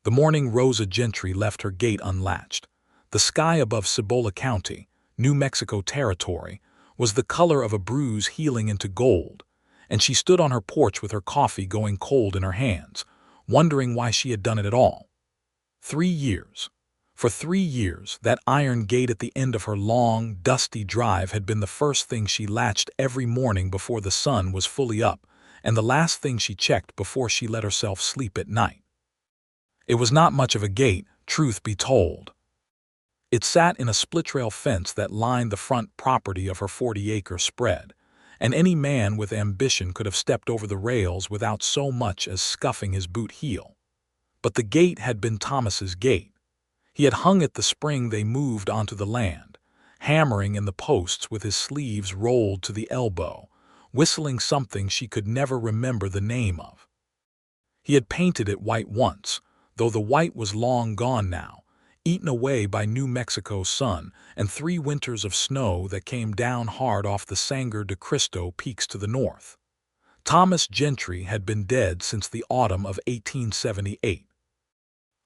The morning Rosa Gentry left her gate unlatched. The sky above Cibola County, New Mexico Territory, was the color of a bruise healing into gold, and she stood on her porch with her coffee going cold in her hands, wondering why she had done it at all. 3 years. For 3 years, that iron gate at the end of her long, dusty drive had been the first thing she latched every morning before the sun was fully up, and the last thing she checked before she let herself sleep at night. It was not much of a gate, truth be told. It sat in a split-rail fence that lined the front property of her 40-acre spread, and any man with ambition could have stepped over the rails without so much as scuffing his boot heel. But the gate had been Thomas's gate. He had hung it the spring they moved onto the land, hammering in the posts with his sleeves rolled to the elbow, whistling something she could never remember the name of. He had painted it white once, though the white was long gone now, eaten away by New Mexico's sun and 3 winters of snow that came down hard off the Sangre de Cristo peaks to the north. Thomas Gentry had been dead since the autumn of 1878.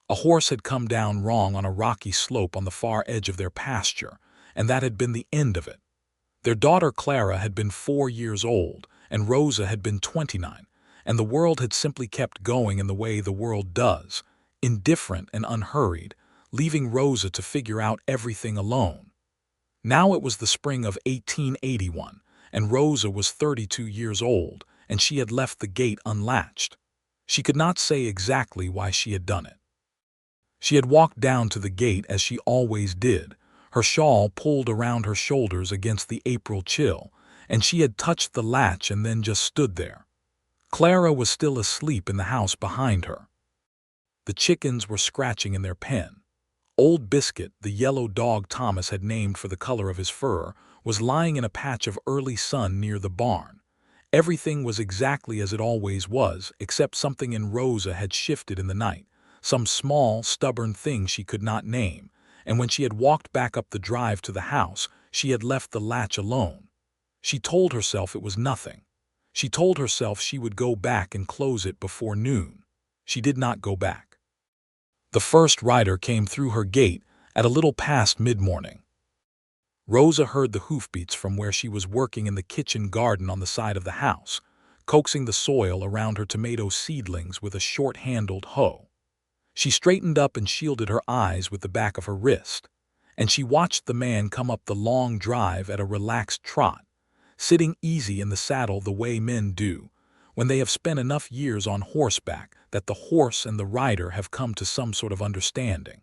A horse had come down wrong on a rocky slope on the far edge of their pasture, and that had been the end of it. Their daughter Clara had been 4 years old, and Rosa had been 29, and the world had simply kept going in the way the world does, indifferent and unhurried, leaving Rosa to figure out everything alone. Now it was the spring of 1881, and Rosa was 32 years old, and she had left the gate unlatched. She could not say exactly why she had done it. She had walked down to the gate as she always did, her shawl pulled around her shoulders against the April chill, and she had touched the latch and then just stood there. Clara was still asleep in the house behind her. The chickens were scratching in their pen. Old Biscuit, the yellow dog Thomas had named for the color of his fur, was lying in a patch of early sun near the barn. Everything was exactly as it always was, except something in Rosa had shifted in the night, some small, stubborn thing she could not name, and when she had walked back up the drive to the house, she had left the latch alone. She told herself it was nothing. She told herself she would go back and close it before noon. She did not go back. The first rider came through her gate at a little past mid-morning. Rosa heard the hoofbeats from where she was working in the kitchen garden on the side of the house, coaxing the soil around her tomato seedlings with a short-handled hoe. She straightened up and shielded her eyes with the back of her wrist, and she watched the man come up the long drive at a relaxed trot, sitting easy in the saddle the way men do, when they have spent enough years on horseback that the horse and the rider have come to some sort of understanding.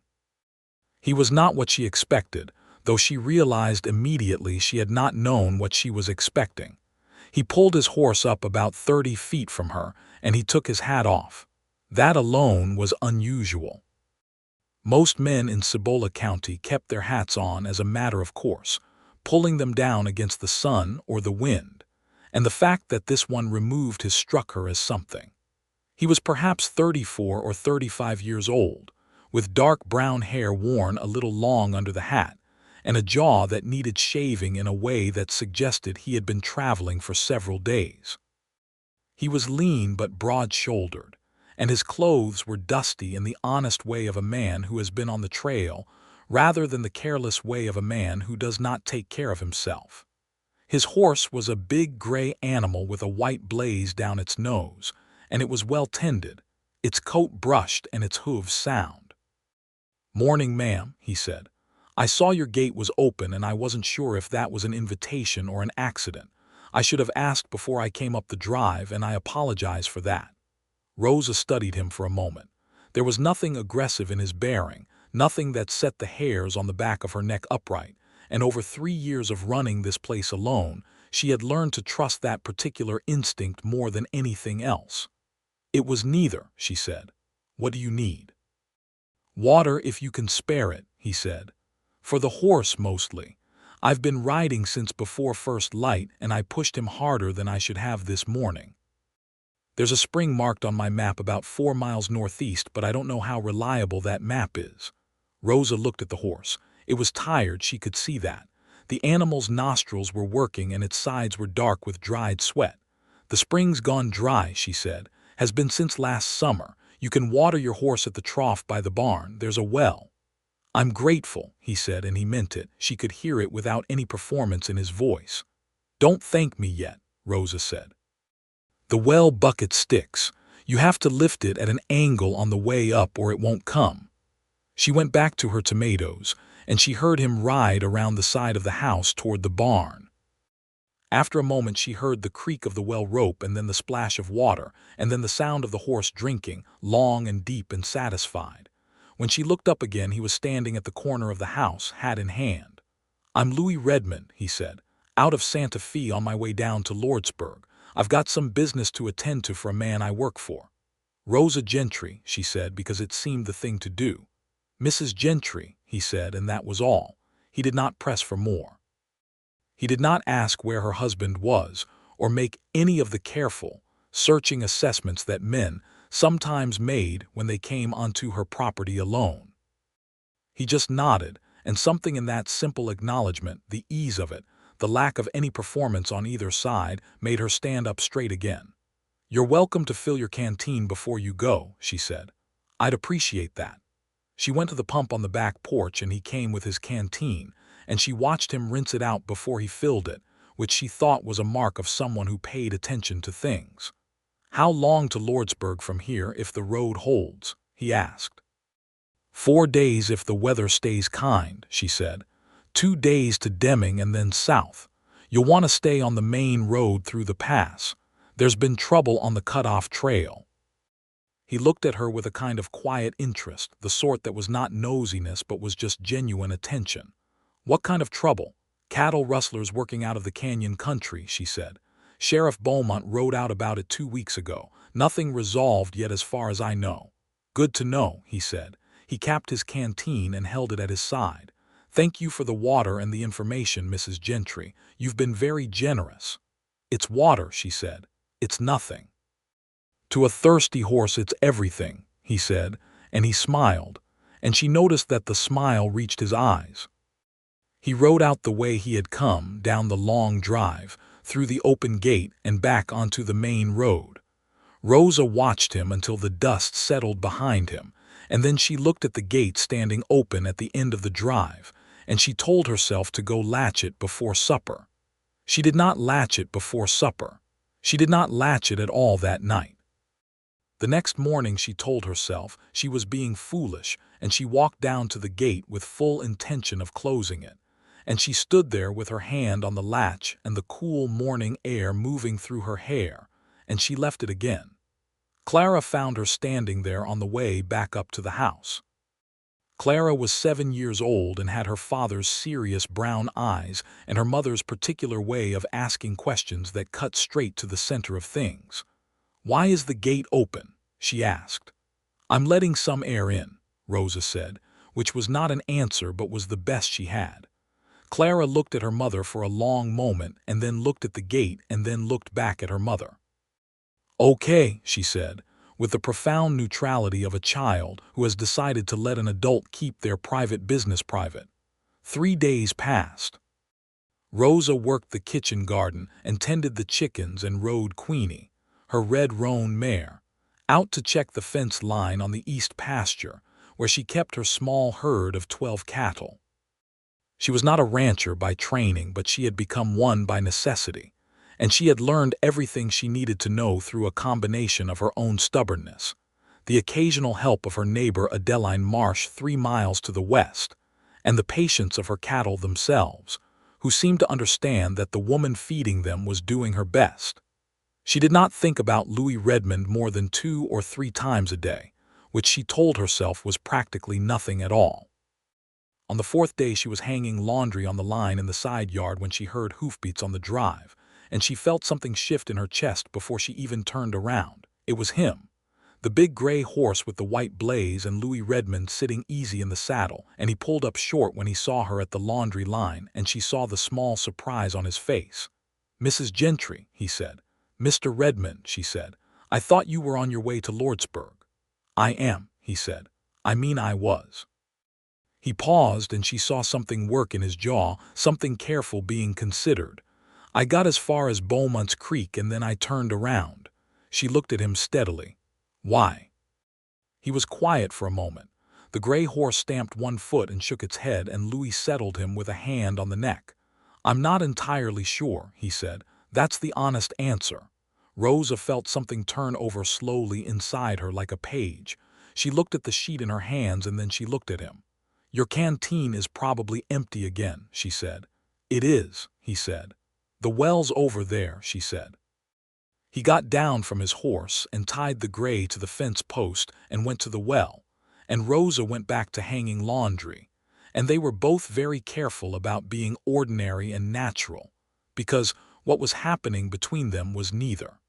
He was not what she expected, though she realized immediately she had not known what she was expecting. He pulled his horse up about 30 feet from her, and he took his hat off. That alone was unusual. Most men in Cibola County kept their hats on as a matter of course, pulling them down against the sun or the wind, and the fact that this one removed his struck her as something. He was perhaps 34 or 35 years old, with dark brown hair worn a little long under the hat, and a jaw that needed shaving in a way that suggested he had been traveling for several days. He was lean but broad-shouldered, and his clothes were dusty in the honest way of a man who has been on the trail, rather than the careless way of a man who does not take care of himself. His horse was a big gray animal with a white blaze down its nose, and it was well tended, its coat brushed and its hooves sound. "Morning, ma'am," he said. "I saw your gate was open and I wasn't sure if that was an invitation or an accident. I should have asked before I came up the drive, and I apologize for that." Rosa studied him for a moment. There was nothing aggressive in his bearing, nothing that set the hairs on the back of her neck upright, and over 3 years of running this place alone, she had learned to trust that particular instinct more than anything else. "It was neither," she said. "What do you need?" "Water if you can spare it," he said. "For the horse mostly. I've been riding since before first light, and I pushed him harder than I should have this morning. There's a spring marked on my map about 4 miles northeast, but I don't know how reliable that map is." Rosa looked at the horse. It was tired, she could see that. The animal's nostrils were working and its sides were dark with dried sweat. "The spring's gone dry," she said. "Has been since last summer. You can water your horse at the trough by the barn. There's a well." "I'm grateful," he said, and he meant it. She could hear it without any performance in his voice. "Don't thank me yet," Rosa said. "The well bucket sticks. You have to lift it at an angle on the way up or it won't come." She went back to her tomatoes, and she heard him ride around the side of the house toward the barn. After a moment she heard the creak of the well rope and then the splash of water, and then the sound of the horse drinking, long and deep and satisfied. When she looked up again, he was standing at the corner of the house, hat in hand. "I'm Louis Redmond," he said, "out of Santa Fe on my way down to Lordsburg. I've got some business to attend to for a man I work for." "Rosa Gentry," she said, because it seemed the thing to do. "Mrs. Gentry," he said, and that was all. He did not press for more. He did not ask where her husband was, or make any of the careful, searching assessments that men sometimes made when they came onto her property alone. He just nodded, and something in that simple acknowledgement, the ease of it, the lack of any performance on either side, made her stand up straight again. "You're welcome to fill your canteen before you go," she said. "I'd appreciate that." She went to the pump on the back porch and he came with his canteen, and she watched him rinse it out before he filled it, which she thought was a mark of someone who paid attention to things. "How long to Lordsburg from here if the road holds?" he asked. "4 days if the weather stays kind," she said. 2 days to Deming and then south. You'll want to stay on the main road through the pass. There's been trouble on the cut-off trail." He looked at her with a kind of quiet interest, the sort that was not nosiness but was just genuine attention. "What kind of trouble?" "Cattle rustlers working out of the canyon country," she said. "Sheriff Beaumont rode out about it 2 weeks ago. Nothing resolved yet as far as I know." "Good to know," he said. He capped his canteen and held it at his side. "Thank you for the water and the information, Mrs. Gentry. You've been very generous." "It's water," she said. "It's nothing." "To a thirsty horse it's everything," he said, and he smiled, and she noticed that the smile reached his eyes. He rode out the way he had come, down the long drive, through the open gate and back onto the main road. Rosa watched him until the dust settled behind him, and then she looked at the gate standing open at the end of the drive, and she told herself to go latch it before supper. She did not latch it before supper. She did not latch it at all that night. The next morning she told herself she was being foolish, and she walked down to the gate with full intention of closing it. And she stood there with her hand on the latch and the cool morning air moving through her hair, and she left it again. Clara found her standing there on the way back up to the house. Clara was 7 years old and had her father's serious brown eyes and her mother's particular way of asking questions that cut straight to the center of things. "Why is the gate open?" she asked. "I'm letting some air in," Rosa said, which was not an answer but was the best she had. Clara looked at her mother for a long moment and then looked at the gate and then looked back at her mother. "Okay," she said, with the profound neutrality of a child who has decided to let an adult keep their private business private. 3 days passed. Rosa worked the kitchen garden and tended the chickens and rode Queenie, her red roan mare, out to check the fence line on the east pasture, where she kept her small herd of 12 cattle. She was not a rancher by training, but she had become one by necessity, and she had learned everything she needed to know through a combination of her own stubbornness, the occasional help of her neighbor Adeline Marsh 3 miles to the west, and the patience of her cattle themselves, who seemed to understand that the woman feeding them was doing her best. She did not think about Louis Redmond more than 2 or 3 times a day, which she told herself was practically nothing at all. On the 4th day she was hanging laundry on the line in the side yard when she heard hoofbeats on the drive, and she felt something shift in her chest before she even turned around. It was him, the big gray horse with the white blaze and Louis Redmond sitting easy in the saddle, and he pulled up short when he saw her at the laundry line, and she saw the small surprise on his face. "Mrs. Gentry," he said. "Mr. Redmond," she said. "I thought you were on your way to Lordsburg." "I am," he said. "I mean I was." He paused, and she saw something work in his jaw, something careful being considered. "I got as far as Beaumont's Creek and then I turned around." She looked at him steadily. "Why?" He was quiet for a moment. The gray horse stamped one foot and shook its head, and Louis settled him with a hand on the neck. "I'm not entirely sure," he said. "That's the honest answer." Rosa felt something turn over slowly inside her like a page. She looked at the sheet in her hands and then she looked at him. "Your canteen is probably empty again," she said. "It is," he said. "The well's over there," she said. He got down from his horse and tied the gray to the fence post and went to the well, and Rosa went back to hanging laundry. And they were both very careful about being ordinary and natural, because what was happening between them was neither.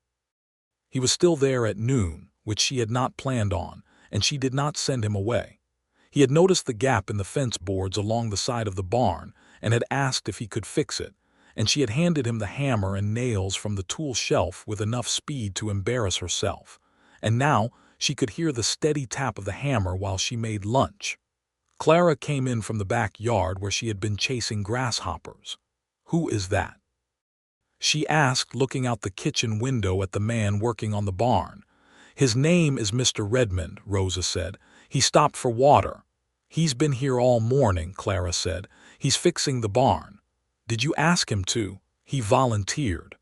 He was still there at noon, which she had not planned on, and she did not send him away. He had noticed the gap in the fence boards along the side of the barn and had asked if he could fix it, and she had handed him the hammer and nails from the tool shelf with enough speed to embarrass herself. And now she could hear the steady tap of the hammer while she made lunch. Clara came in from the backyard where she had been chasing grasshoppers. "Who is that?" she asked, looking out the kitchen window at the man working on the barn. "His name is Mr. Redmond," Rosa said. "He stopped for water." "He's been here all morning," Clara said. "He's fixing the barn." "Did you ask him to?" "He volunteered."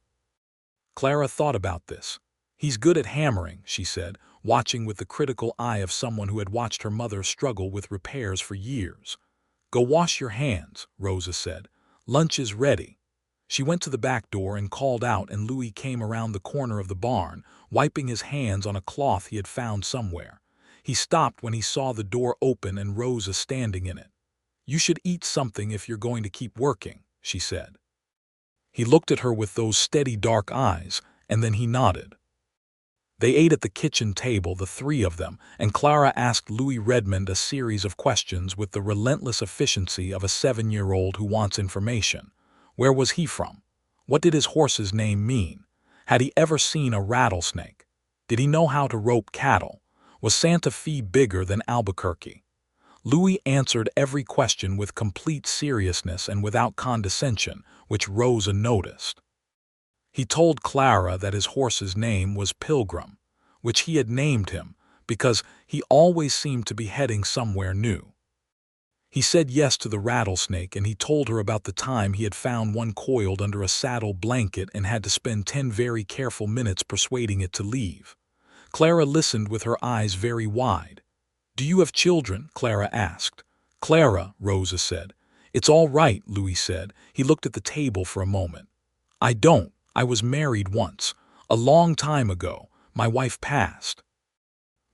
Clara thought about this. "He's good at hammering," she said, watching with the critical eye of someone who had watched her mother struggle with repairs for years. "Go wash your hands," Rosa said. "Lunch is ready." She went to the back door and called out, and Louis came around the corner of the barn, wiping his hands on a cloth he had found somewhere. He stopped when he saw the door open and Rosa standing in it. "You should eat something if you're going to keep working," she said. He looked at her with those steady dark eyes, and then he nodded. They ate at the kitchen table, the three of them, and Clara asked Louis Redmond a series of questions with the relentless efficiency of a 7-year-old who wants information. Where was he from? What did his horse's name mean? Had he ever seen a rattlesnake? Did he know how to rope cattle? Was Santa Fe bigger than Albuquerque? Louis answered every question with complete seriousness and without condescension, which Rosa noticed. He told Clara that his horse's name was Pilgrim, which he had named him because he always seemed to be heading somewhere new. He said yes to the rattlesnake, and he told her about the time he had found one coiled under a saddle blanket and had to spend 10 very careful minutes persuading it to leave. Clara listened with her eyes very wide. "Do you have children?" Clara asked. "Clara," Rosa said. "It's all right," Louis said. He looked at the table for a moment. "I don't. I was married once. A long time ago. My wife passed."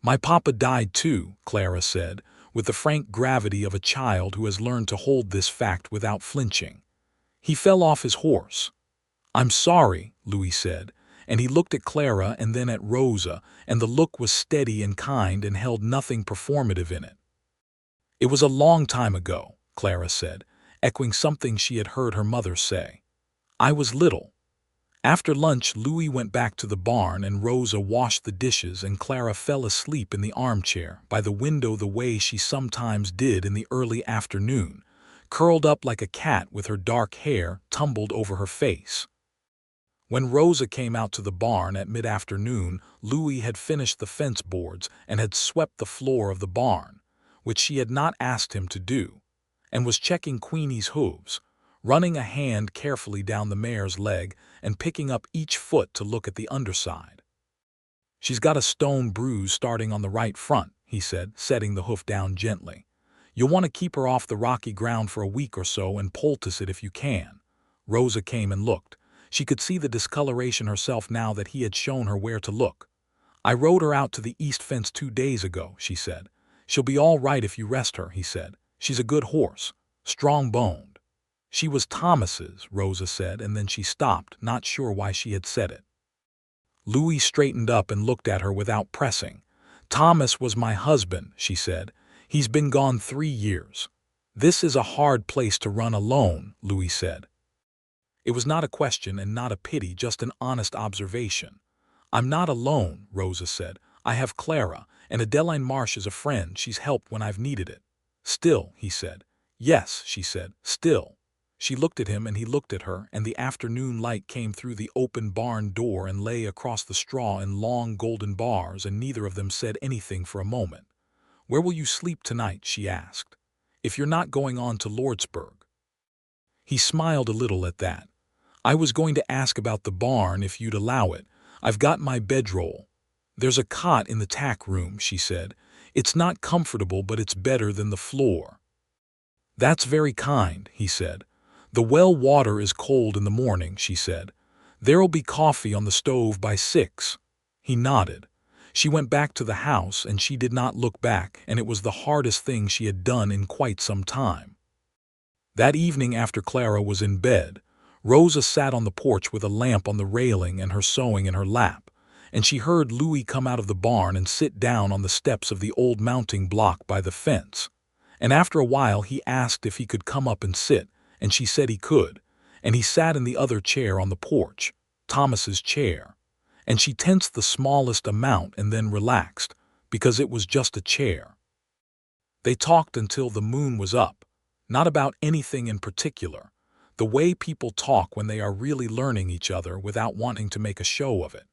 "My papa died too," Clara said, with the frank gravity of a child who has learned to hold this fact without flinching. "He fell off his horse." "I'm sorry," Louis said, and he looked at Clara and then at Rosa, and the look was steady and kind and held nothing performative in it. "It was a long time ago," Clara said, echoing something she had heard her mother say. "I was little." After lunch, Louis went back to the barn and Rosa washed the dishes, and Clara fell asleep in the armchair by the window the way she sometimes did in the early afternoon, curled up like a cat with her dark hair tumbled over her face. When Rosa came out to the barn at mid-afternoon, Louis had finished the fence boards and had swept the floor of the barn, which she had not asked him to do, and was checking Queenie's hooves, running a hand carefully down the mare's leg and picking up each foot to look at the underside. "She's got a stone bruise starting on the right front," he said, setting the hoof down gently. "You'll want to keep her off the rocky ground for a week or so and poultice it if you can." Rosa came and looked. She could see the discoloration herself now that he had shown her where to look. "I rode her out to the east fence 2 days ago," she said. "She'll be all right if you rest her," he said. "She's a good horse, strong-boned." "She was Thomas's," Rosa said, and then she stopped, not sure why she had said it. Louis straightened up and looked at her without pressing. "Thomas was my husband," she said. "He's been gone 3 years. This is a hard place to run alone," Louis said. It was not a question and not a pity, just an honest observation. "I'm not alone," Rosa said. "I have Clara, and Adeline Marsh is a friend. She's helped when I've needed it." "Still," he said. "Yes," she said, "still." She looked at him and he looked at her, and the afternoon light came through the open barn door and lay across the straw in long golden bars, and neither of them said anything for a moment. "Where will you sleep tonight?" she asked. "If you're not going on to Lordsburg." He smiled a little at that. "I was going to ask about the barn if you'd allow it. I've got my bedroll." "There's a cot in the tack room," she said. "It's not comfortable, but it's better than the floor." "That's very kind," he said. "The well water is cold in the morning," she said. "There'll be coffee on the stove by 6. He nodded. She went back to the house, and she did not look back, and it was the hardest thing she had done in quite some time. That evening, after Clara was in bed, Rosa sat on the porch with a lamp on the railing and her sewing in her lap, and she heard Louis come out of the barn and sit down on the steps of the old mounting block by the fence. And after a while he asked if he could come up and sit, and she said he could, and he sat in the other chair on the porch, Thomas's chair, and she tensed the smallest amount and then relaxed, because it was just a chair. They talked until the moon was up, not about anything in particular, the way people talk when they are really learning each other without wanting to make a show of it.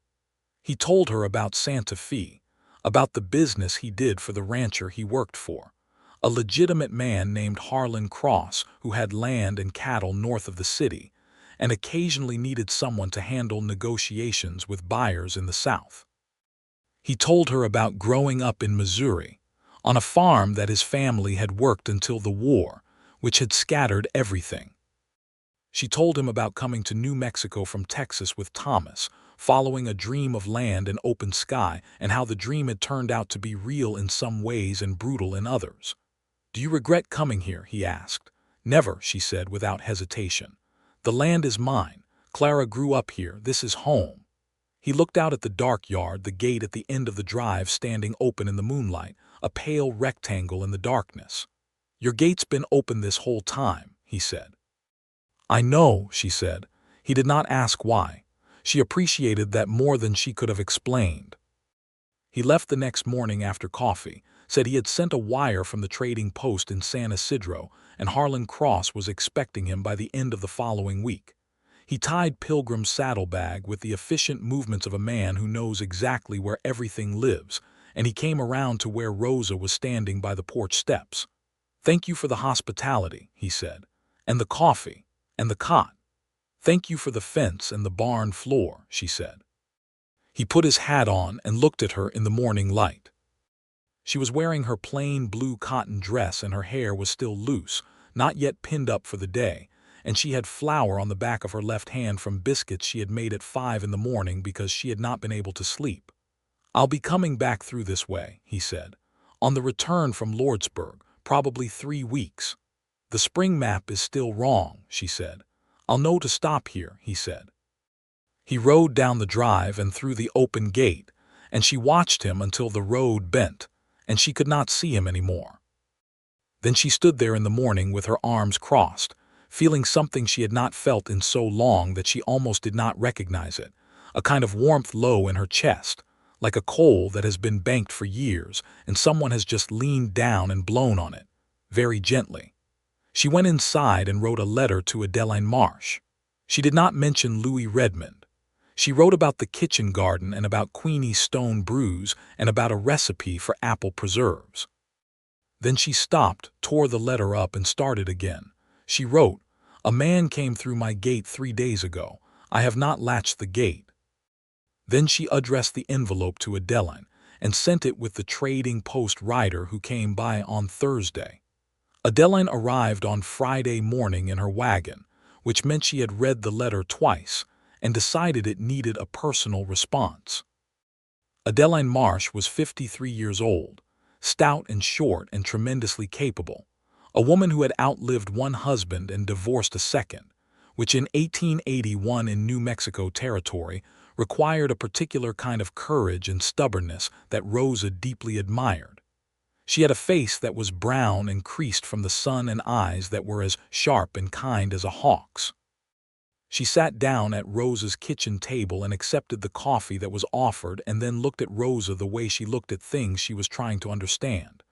He told her about Santa Fe, about the business he did for the rancher he worked for, a legitimate man named Harlan Cross who had land and cattle north of the city, and occasionally needed someone to handle negotiations with buyers in the South. He told her about growing up in Missouri, on a farm that his family had worked until the war, which had scattered everything. She told him about coming to New Mexico from Texas with Thomas, following a dream of land and open sky, and how the dream had turned out to be real in some ways and brutal in others. "Do you regret coming here?" he asked. "Never," she said without hesitation. "The land is mine. Clara grew up here. This is home." He looked out at the dark yard, the gate at the end of the drive standing open in the moonlight, a pale rectangle in the darkness. "Your gate's been open this whole time," he said. "I know," she said. He did not ask why. She appreciated that more than she could have explained. He left the next morning after coffee, said he had sent a wire from the trading post in San Isidro, and Harlan Cross was expecting him by the end of the following week. He tied Pilgrim's saddlebag with the efficient movements of a man who knows exactly where everything lives, and he came around to where Rosa was standing by the porch steps. "Thank you for the hospitality," he said, "and the coffee, and the cot. Thank you for the fence and the barn floor," she said. He put his hat on and looked at her in the morning light. She was wearing her plain blue cotton dress, and her hair was still loose, not yet pinned up for the day, and she had flour on the back of her left hand from biscuits she had made at 5 in the morning because she had not been able to sleep. "I'll be coming back through this way," he said, "on the return from Lordsburg, probably 3 weeks. The spring map is still wrong," she said. "I'll know to stop here," he said. He rode down the drive and through the open gate, and she watched him until the road bent, and she could not see him anymore. Then she stood there in the morning with her arms crossed, feeling something she had not felt in so long that she almost did not recognize it, a kind of warmth low in her chest, like a coal that has been banked for years and someone has just leaned down and blown on it, very gently. She went inside and wrote a letter to Adeline Marsh. She did not mention Louis Redmond. She wrote about the kitchen garden and about Queenie's stone brews and about a recipe for apple preserves. Then she stopped, tore the letter up, and started again. She wrote, "A man came through my gate 3 days ago. I have not latched the gate." Then she addressed the envelope to Adeline and sent it with the trading post rider who came by on Thursday. Adeline arrived on Friday morning in her wagon, which meant she had read the letter twice and decided it needed a personal response. Adeline Marsh was 53 years old, stout and short and tremendously capable, a woman who had outlived one husband and divorced a second, which in 1881 in New Mexico territory required a particular kind of courage and stubbornness that Rosa deeply admired. She had a face that was brown and creased from the sun and eyes that were as sharp and kind as a hawk's. She sat down at Rosa's kitchen table and accepted the coffee that was offered and then looked at Rosa the way she looked at things she was trying to understand.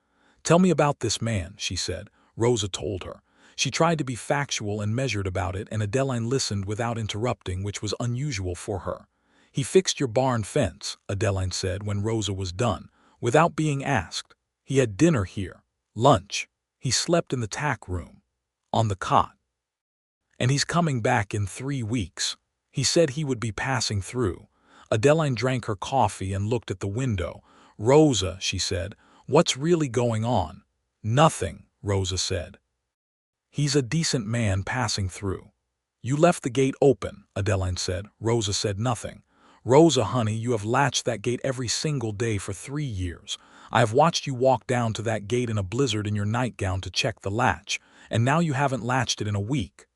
"Tell me about this man," she said. Rosa told her. She tried to be factual and measured about it, and Adeline listened without interrupting, which was unusual for her. "He fixed your barn fence," Adeline said when Rosa was done, "without being asked. He had dinner here, lunch. He slept in the tack room, on the cot. And he's coming back in 3 weeks. He said he would be passing through. Adeline drank her coffee and looked at the window. Rosa, she said, what's really going on? Nothing, Rosa said. He's a decent man passing through. You left the gate open, Adeline said. Rosa said nothing. Rosa, honey, you have latched that gate every single day for 3 years. I have watched you walk down to that gate in a blizzard in your nightgown to check the latch, and now you haven't latched it in a week.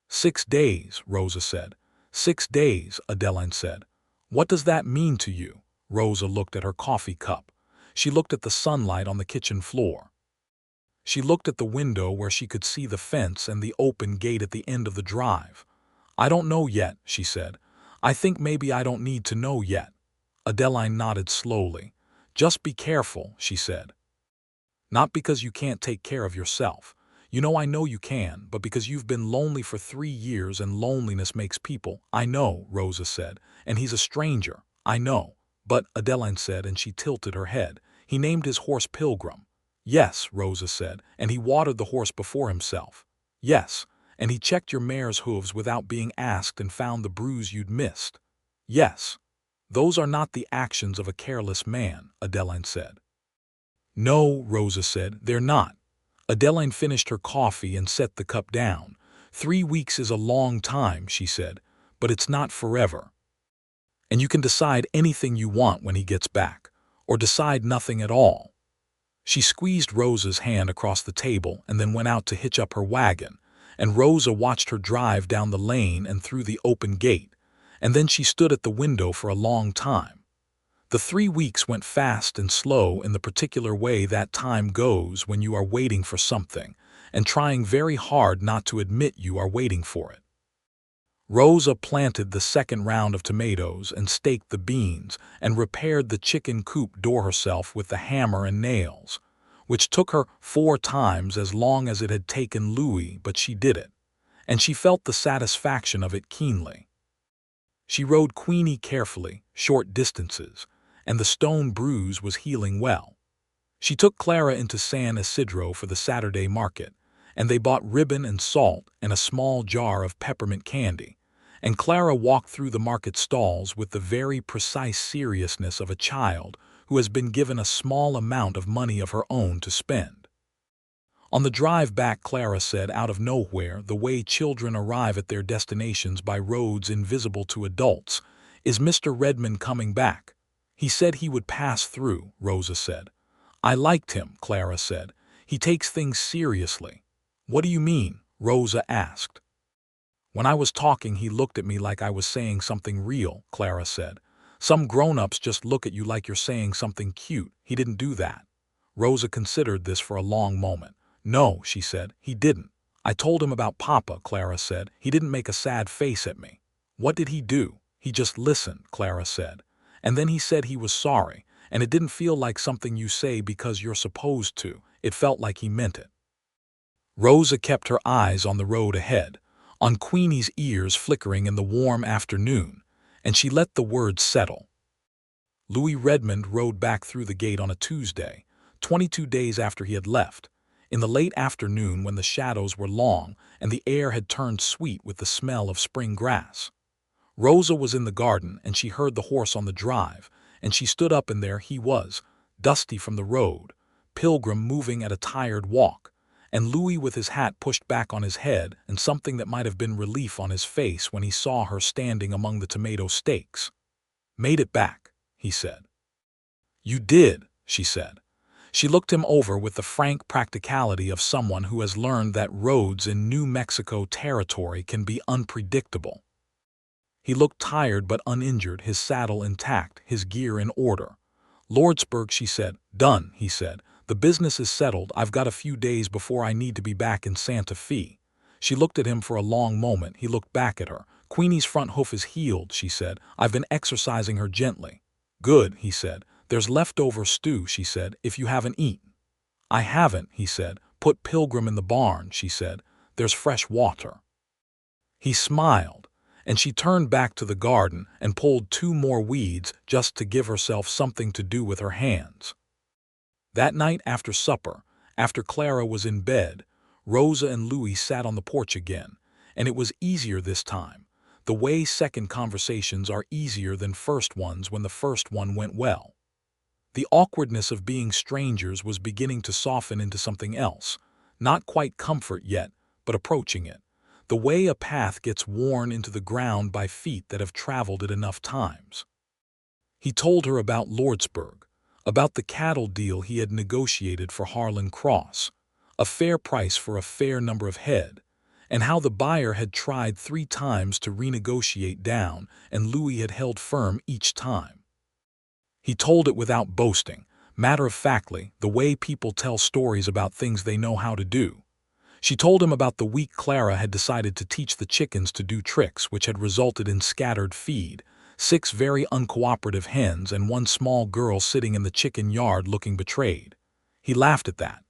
6 days, Rosa said. 6 days, Adeline said. What does that mean to you? Rosa looked at her coffee cup. She looked at the sunlight on the kitchen floor. She looked at the window where she could see the fence and the open gate at the end of the drive. I don't know yet, she said. I think maybe I don't need to know yet. Adeline nodded slowly. Just be careful, she said. Not because you can't take care of yourself. You know I know you can, but because you've been lonely for 3 years and loneliness makes people. I know, Rosa said, and he's a stranger. I know. But, Adeline said, and she tilted her head, he named his horse Pilgrim. Yes, Rosa said, and he watered the horse before himself. Yes, and he checked your mare's hooves without being asked and found the bruise you'd missed. Yes. Those are not the actions of a careless man, Adeline said. No, Rosa said, they're not. Adeline finished her coffee and set the cup down. 3 weeks is a long time, she said, but it's not forever. And you can decide anything you want when he gets back, or decide nothing at all. She squeezed Rosa's hand across the table and then went out to hitch up her wagon, and Rosa watched her drive down the lane and through the open gate, and then she stood at the window for a long time. The 3 weeks went fast and slow in the particular way that time goes when you are waiting for something and trying very hard not to admit you are waiting for it. Rosa planted the second round of tomatoes and staked the beans and repaired the chicken coop door herself with the hammer and nails, which took her 4 times as long as it had taken Louis, but she did it, and she felt the satisfaction of it keenly. She rode Queenie carefully, short distances, and the stone bruise was healing well. She took Clara into San Isidro for the Saturday market, and they bought ribbon and salt and a small jar of peppermint candy, and Clara walked through the market stalls with the very precise seriousness of a child who has been given a small amount of money of her own to spend. On the drive back, Clara said out of nowhere, the way children arrive at their destinations by roads invisible to adults, "Is Mr. Redmond coming back?" "He said he would pass through," Rosa said. "I liked him," Clara said. "He takes things seriously." "What do you mean?" Rosa asked. "When I was talking, he looked at me like I was saying something real," Clara said. "Some grown-ups just look at you like you're saying something cute. He didn't do that." Rosa considered this for a long moment. "No," she said, "he didn't. I told him about Papa," Clara said. "He didn't make a sad face at me." "What did he do?" "He just listened," Clara said. "And then he said he was sorry, and it didn't feel like something you say because you're supposed to. It felt like he meant it." Rosa kept her eyes on the road ahead, on Queenie's ears flickering in the warm afternoon, and she let the words settle. Louis Redmond rode back through the gate on a Tuesday, 22 days after he had left, in the late afternoon when the shadows were long and the air had turned sweet with the smell of spring grass. Rosa was in the garden, and she heard the horse on the drive, and she stood up, and there he was, dusty from the road, Pilgrim moving at a tired walk, and Louis with his hat pushed back on his head and something that might have been relief on his face when he saw her standing among the tomato stakes. "Made it back," he said. "You did," she said. She looked him over with the frank practicality of someone who has learned that roads in New Mexico territory can be unpredictable. He looked tired but uninjured, his saddle intact, his gear in order. "Lordsburg," she said. "Done," he said. "The business is settled. I've got a few days before I need to be back in Santa Fe." She looked at him for a long moment. He looked back at her. "Queenie's front hoof is healed," she said. "I've been exercising her gently." "Good," he said. "There's leftover stew," she said, "if you haven't eaten." "I haven't," he said. "Put Pilgrim in the barn," she said. "There's fresh water." He smiled, and she turned back to the garden and pulled 2 more weeds just to give herself something to do with her hands. That night after supper, after Clara was in bed, Rosa and Louis sat on the porch again, and it was easier this time. The way second conversations are easier than first ones when the first one went well. The awkwardness of being strangers was beginning to soften into something else, not quite comfort yet, but approaching it. The way a path gets worn into the ground by feet that have traveled it enough times. He told her about Lordsburg, about the cattle deal he had negotiated for Harlan Cross, a fair price for a fair number of head, and how the buyer had tried 3 times to renegotiate down and Louis had held firm each time. He told it without boasting, matter-of-factly, the way people tell stories about things they know how to do. She told him about the week Clara had decided to teach the chickens to do tricks which had resulted in scattered feed, 6 very uncooperative hens and 1 small girl sitting in the chicken yard looking betrayed. He laughed at that.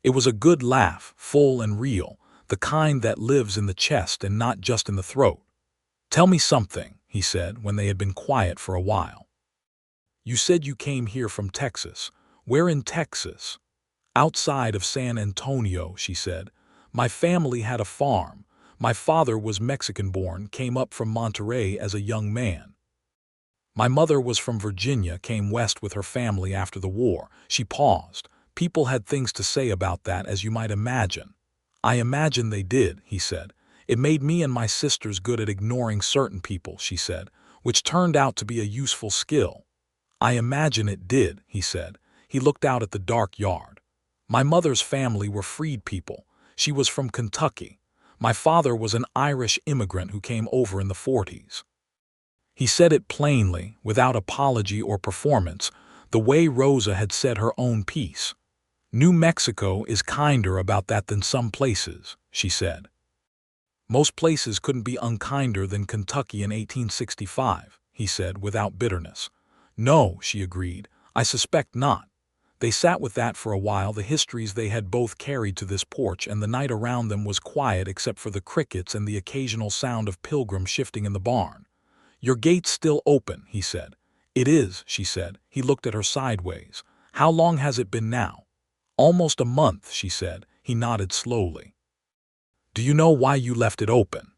It was a good laugh, full and real, the kind that lives in the chest and not just in the throat. "Tell me something," he said when they had been quiet for a while. "You said you came here from Texas. Where in Texas?" "Outside of San Antonio," she said. "My family had a farm. My father was Mexican-born, came up from Monterey as a young man. My mother was from Virginia, came west with her family after the war." She paused. "People had things to say about that, as you might imagine." "I imagine they did," he said. "It made me and my sisters good at ignoring certain people," she said, "which turned out to be a useful skill." "I imagine it did," he said. He looked out at the dark yard. "My mother's family were freed people. She was from Kentucky. My father was an Irish immigrant who came over in the 40s. He said it plainly, without apology or performance, the way Rosa had said her own piece. "New Mexico is kinder about that than some places," she said. "Most places couldn't be unkinder than Kentucky in 1865, he said without bitterness. "No," she agreed, "I suspect not." They sat with that for a while, the histories they had both carried to this porch, and the night around them was quiet except for the crickets and the occasional sound of pilgrims shifting in the barn. "Your gate's still open," he said. "It is," she said. He looked at her sideways. "How long has it been now?" "Almost a month," she said. He nodded slowly. "Do you know why you left it open?"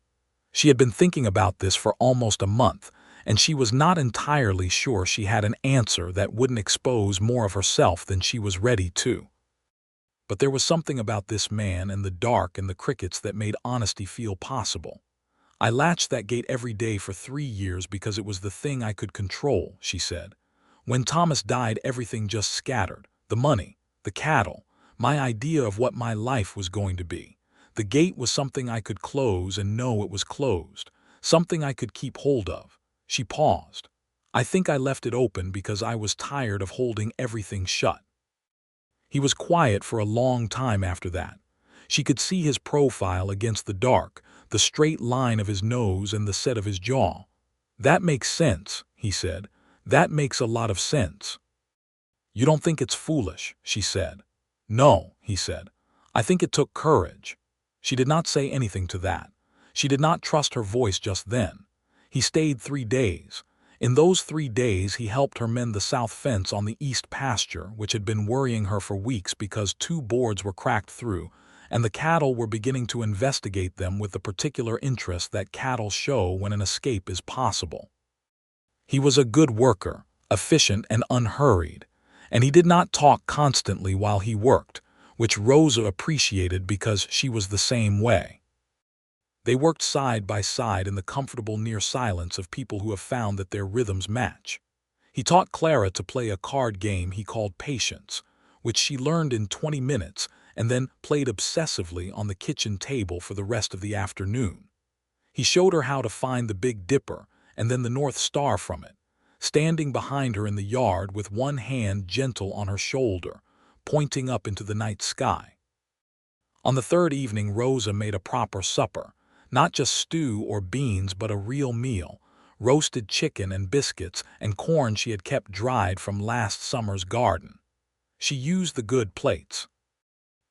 She had been thinking about this for almost a month, and she was not entirely sure she had an answer that wouldn't expose more of herself than she was ready to. But there was something about this man and the dark and the crickets that made honesty feel possible. "I latched that gate every day for 3 years because it was the thing I could control," she said. "When Thomas died, everything just scattered. The money, the cattle, my idea of what my life was going to be. The gate was something I could close and know it was closed, something I could keep hold of." She paused. "I think I left it open because I was tired of holding everything shut." He was quiet for a long time after that. She could see his profile against the dark, the straight line of his nose and the set of his jaw. "That makes sense," he said. "That makes a lot of sense." "You don't think it's foolish?" she said. "No," he said. "I think it took courage." She did not say anything to that. She did not trust her voice just then. He stayed 3 days. In those 3 days he helped her mend the south fence on the east pasture, which had been worrying her for weeks because 2 boards were cracked through, and the cattle were beginning to investigate them with the particular interest that cattle show when an escape is possible. He was a good worker, efficient and unhurried, and he did not talk constantly while he worked, which Rosa appreciated because she was the same way. They worked side by side in the comfortable near silence of people who have found that their rhythms match. He taught Clara to play a card game he called Patience, which she learned in 20 minutes and then played obsessively on the kitchen table for the rest of the afternoon. He showed her how to find the Big Dipper and then the North Star from it, standing behind her in the yard with one hand gentle on her shoulder, pointing up into the night sky. On the 3rd evening Rosa made a proper supper. Not just stew or beans, but a real meal, roasted chicken and biscuits and corn she had kept dried from last summer's garden. She used the good plates.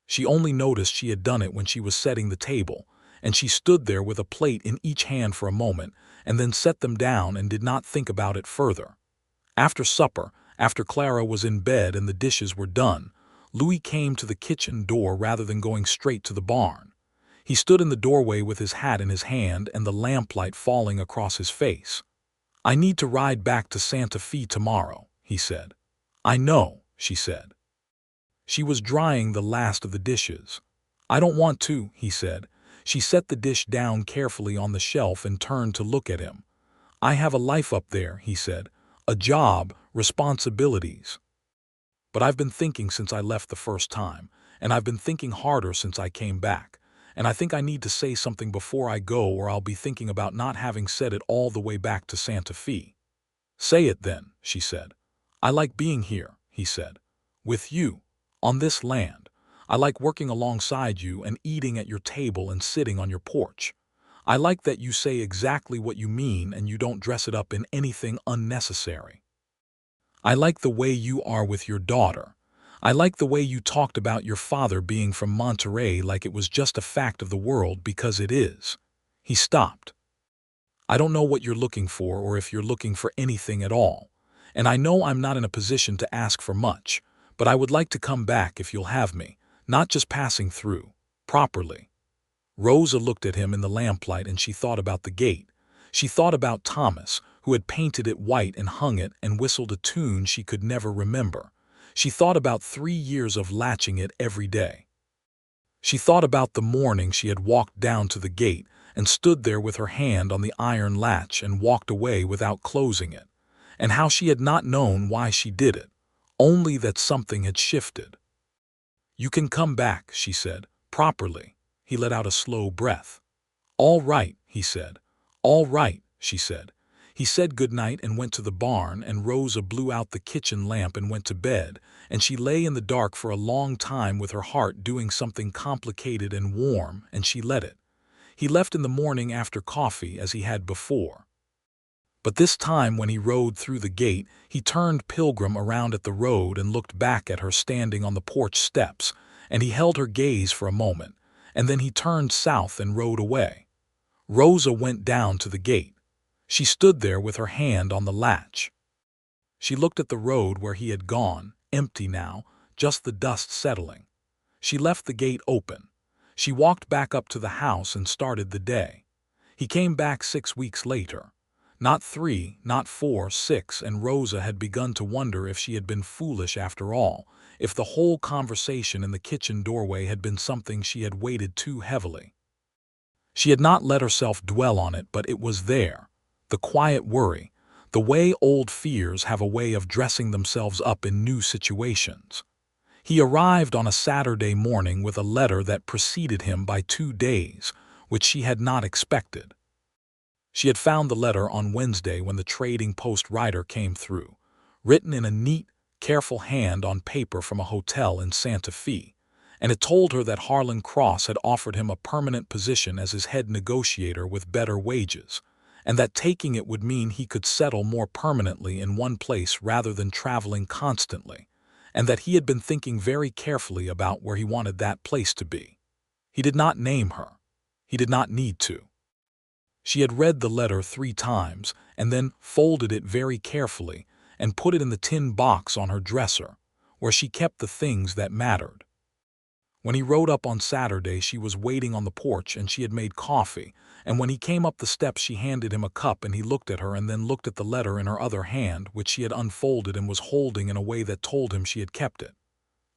She only noticed she had done it when she was setting the table, and she stood there with a plate in each hand for a moment and then set them down and did not think about it further. After supper, after Clara was in bed and the dishes were done, Louis came to the kitchen door rather than going straight to the barn. He stood in the doorway with his hat in his hand and the lamplight falling across his face. "I need to ride back to Santa Fe tomorrow," he said. "I know," she said. She was drying the last of the dishes. "I don't want to," he said. She set the dish down carefully on the shelf and turned to look at him. "I have a life up there," he said. "A job, responsibilities. But I've been thinking since I left the first time, and I've been thinking harder since I came back. And I think I need to say something before I go, or I'll be thinking about not having said it all the way back to Santa Fe." "Say it then," she said. "I like being here," he said. "With you. On this land. I like working alongside you and eating at your table and sitting on your porch. I like that you say exactly what you mean and you don't dress it up in anything unnecessary. I like the way you are with your daughter. I like the way you talked about your father being from Monterey like it was just a fact of the world, because it is." He stopped. "I don't know what you're looking for or if you're looking for anything at all. And I know I'm not in a position to ask for much, but I would like to come back if you'll have me, not just passing through, properly." Rosa looked at him in the lamplight and she thought about the gate. She thought about Thomas, who had painted it white and hung it and whistled a tune she could never remember. She thought about 3 years of latching it every day. She thought about the morning she had walked down to the gate and stood there with her hand on the iron latch and walked away without closing it, and how she had not known why she did it, only that something had shifted. "You can come back," she said, "properly." He let out a slow breath. "All right," he said. "All right," she said. He said goodnight and went to the barn, and Rosa blew out the kitchen lamp and went to bed, and she lay in the dark for a long time with her heart doing something complicated and warm, and she let it. He left in the morning after coffee as he had before. But this time when he rode through the gate, he turned Pilgrim around at the road and looked back at her standing on the porch steps, and he held her gaze for a moment, and then he turned south and rode away. Rosa went down to the gate. She stood there with her hand on the latch. She looked at the road where he had gone, empty now, just the dust settling. She left the gate open. She walked back up to the house and started the day. He came back 6 weeks later. Not 3, not 4, 6, and Rosa had begun to wonder if she had been foolish after all, if the whole conversation in the kitchen doorway had been something she had weighted too heavily. She had not let herself dwell on it, but it was there. The quiet worry, the way old fears have a way of dressing themselves up in new situations. He arrived on a Saturday morning with a letter that preceded him by 2 days, which she had not expected. She had found the letter on Wednesday when the Trading Post rider came through, written in a neat, careful hand on paper from a hotel in Santa Fe, and it told her that Harlan Cross had offered him a permanent position as his head negotiator with better wages, and that taking it would mean he could settle more permanently in one place rather than traveling constantly, and that he had been thinking very carefully about where he wanted that place to be. He did not name her. He did not need to. She had read the letter 3 times and then folded it very carefully and put it in the tin box on her dresser, where she kept the things that mattered. When he rode up on Saturday, she was waiting on the porch and she had made coffee, and when he came up the steps she handed him a cup and he looked at her and then looked at the letter in her other hand, which she had unfolded and was holding in a way that told him she had kept it.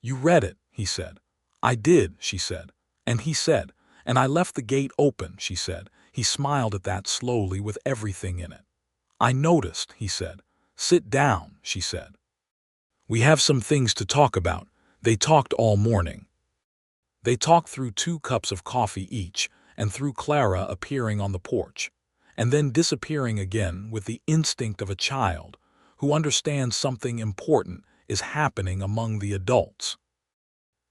"You read it," he said. "I did," she said. And he said, "And I left the gate open," she said. He smiled at that slowly with everything in it. "I noticed," he said. "Sit down," she said. "We have some things to talk about." They talked all morning. They talked through 2 cups of coffee each, and through Clara appearing on the porch, and then disappearing again with the instinct of a child who understands something important is happening among the adults.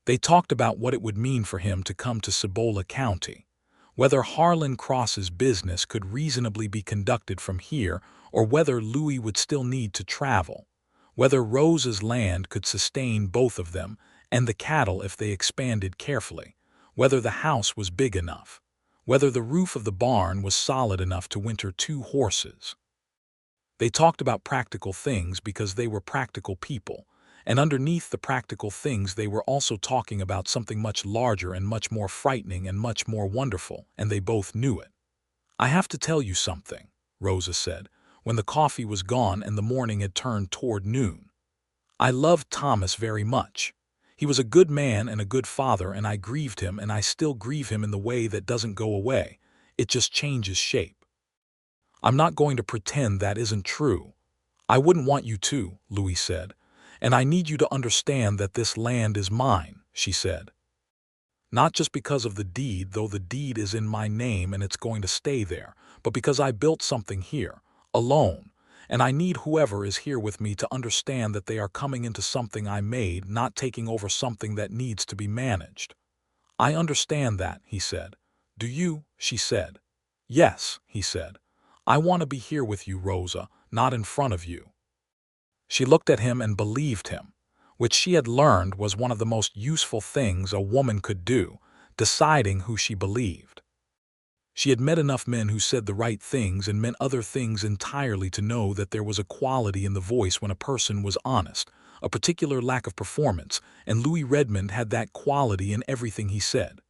They talked about what it would mean for him to come to Cibola County, whether Harlan Cross's business could reasonably be conducted from here or whether Louis would still need to travel, whether Rosa's land could sustain both of them and the cattle if they expanded carefully, whether the house was big enough, whether the roof of the barn was solid enough to winter 2 horses. They talked about practical things because they were practical people, And underneath the practical things they were also talking about something much larger and much more frightening and much more wonderful, and they both knew it. "I have to tell you something," Rosa said, when the coffee was gone and the morning had turned toward noon. "I loved Thomas very much. He was a good man and a good father, and I grieved him, and I still grieve him in the way that doesn't go away. It just changes shape. I'm not going to pretend that isn't true. I wouldn't want you to," Louis said. "And I need you to understand that this land is mine," she said. "Not just because of the deed, though the deed is in my name and it's going to stay there, but because I built something here, alone, and I need whoever is here with me to understand that they are coming into something I made, not taking over something that needs to be managed." "I understand that," he said. "Do you?" she said. "Yes," he said. "I want to be here with you, Rosa, not in front of you." She looked at him and believed him, which she had learned was one of the most useful things a woman could do, deciding who she believed. She had met enough men who said the right things and meant other things entirely to know that there was a quality in the voice when a person was honest, a particular lack of performance, and Louis Redmond had that quality in everything he said.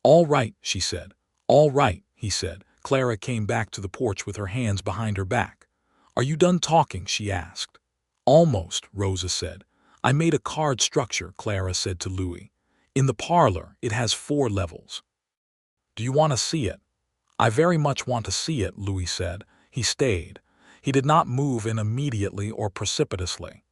"All right," she said. "All right," he said. Clara came back to the porch with her hands behind her back. "Are you done talking?" she asked. "Almost," Rosa said. "I made a card structure," Clara said to Louis. "In the parlor, it has 4 levels. Do you want to see it?" "I very much want to see it," Louis said. He stayed. He did not move in immediately or precipitously.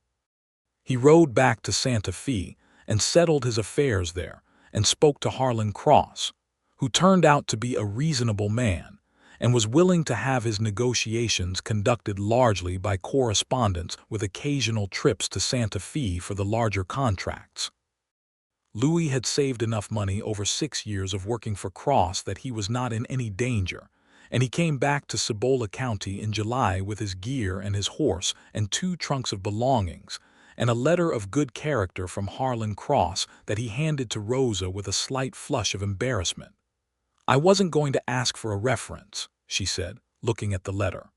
He rode back to Santa Fe and settled his affairs there and spoke to Harlan Cross, who turned out to be a reasonable man and was willing to have his negotiations conducted largely by correspondence with occasional trips to Santa Fe for the larger contracts. Louis had saved enough money over 6 years of working for Cross that he was not in any danger, and he came back to Cibola County in July with his gear and his horse and 2 trunks of belongings, and a letter of good character from Harlan Cross that he handed to Rosa with a slight flush of embarrassment. "I wasn't going to ask for a reference," she said, looking at the letter.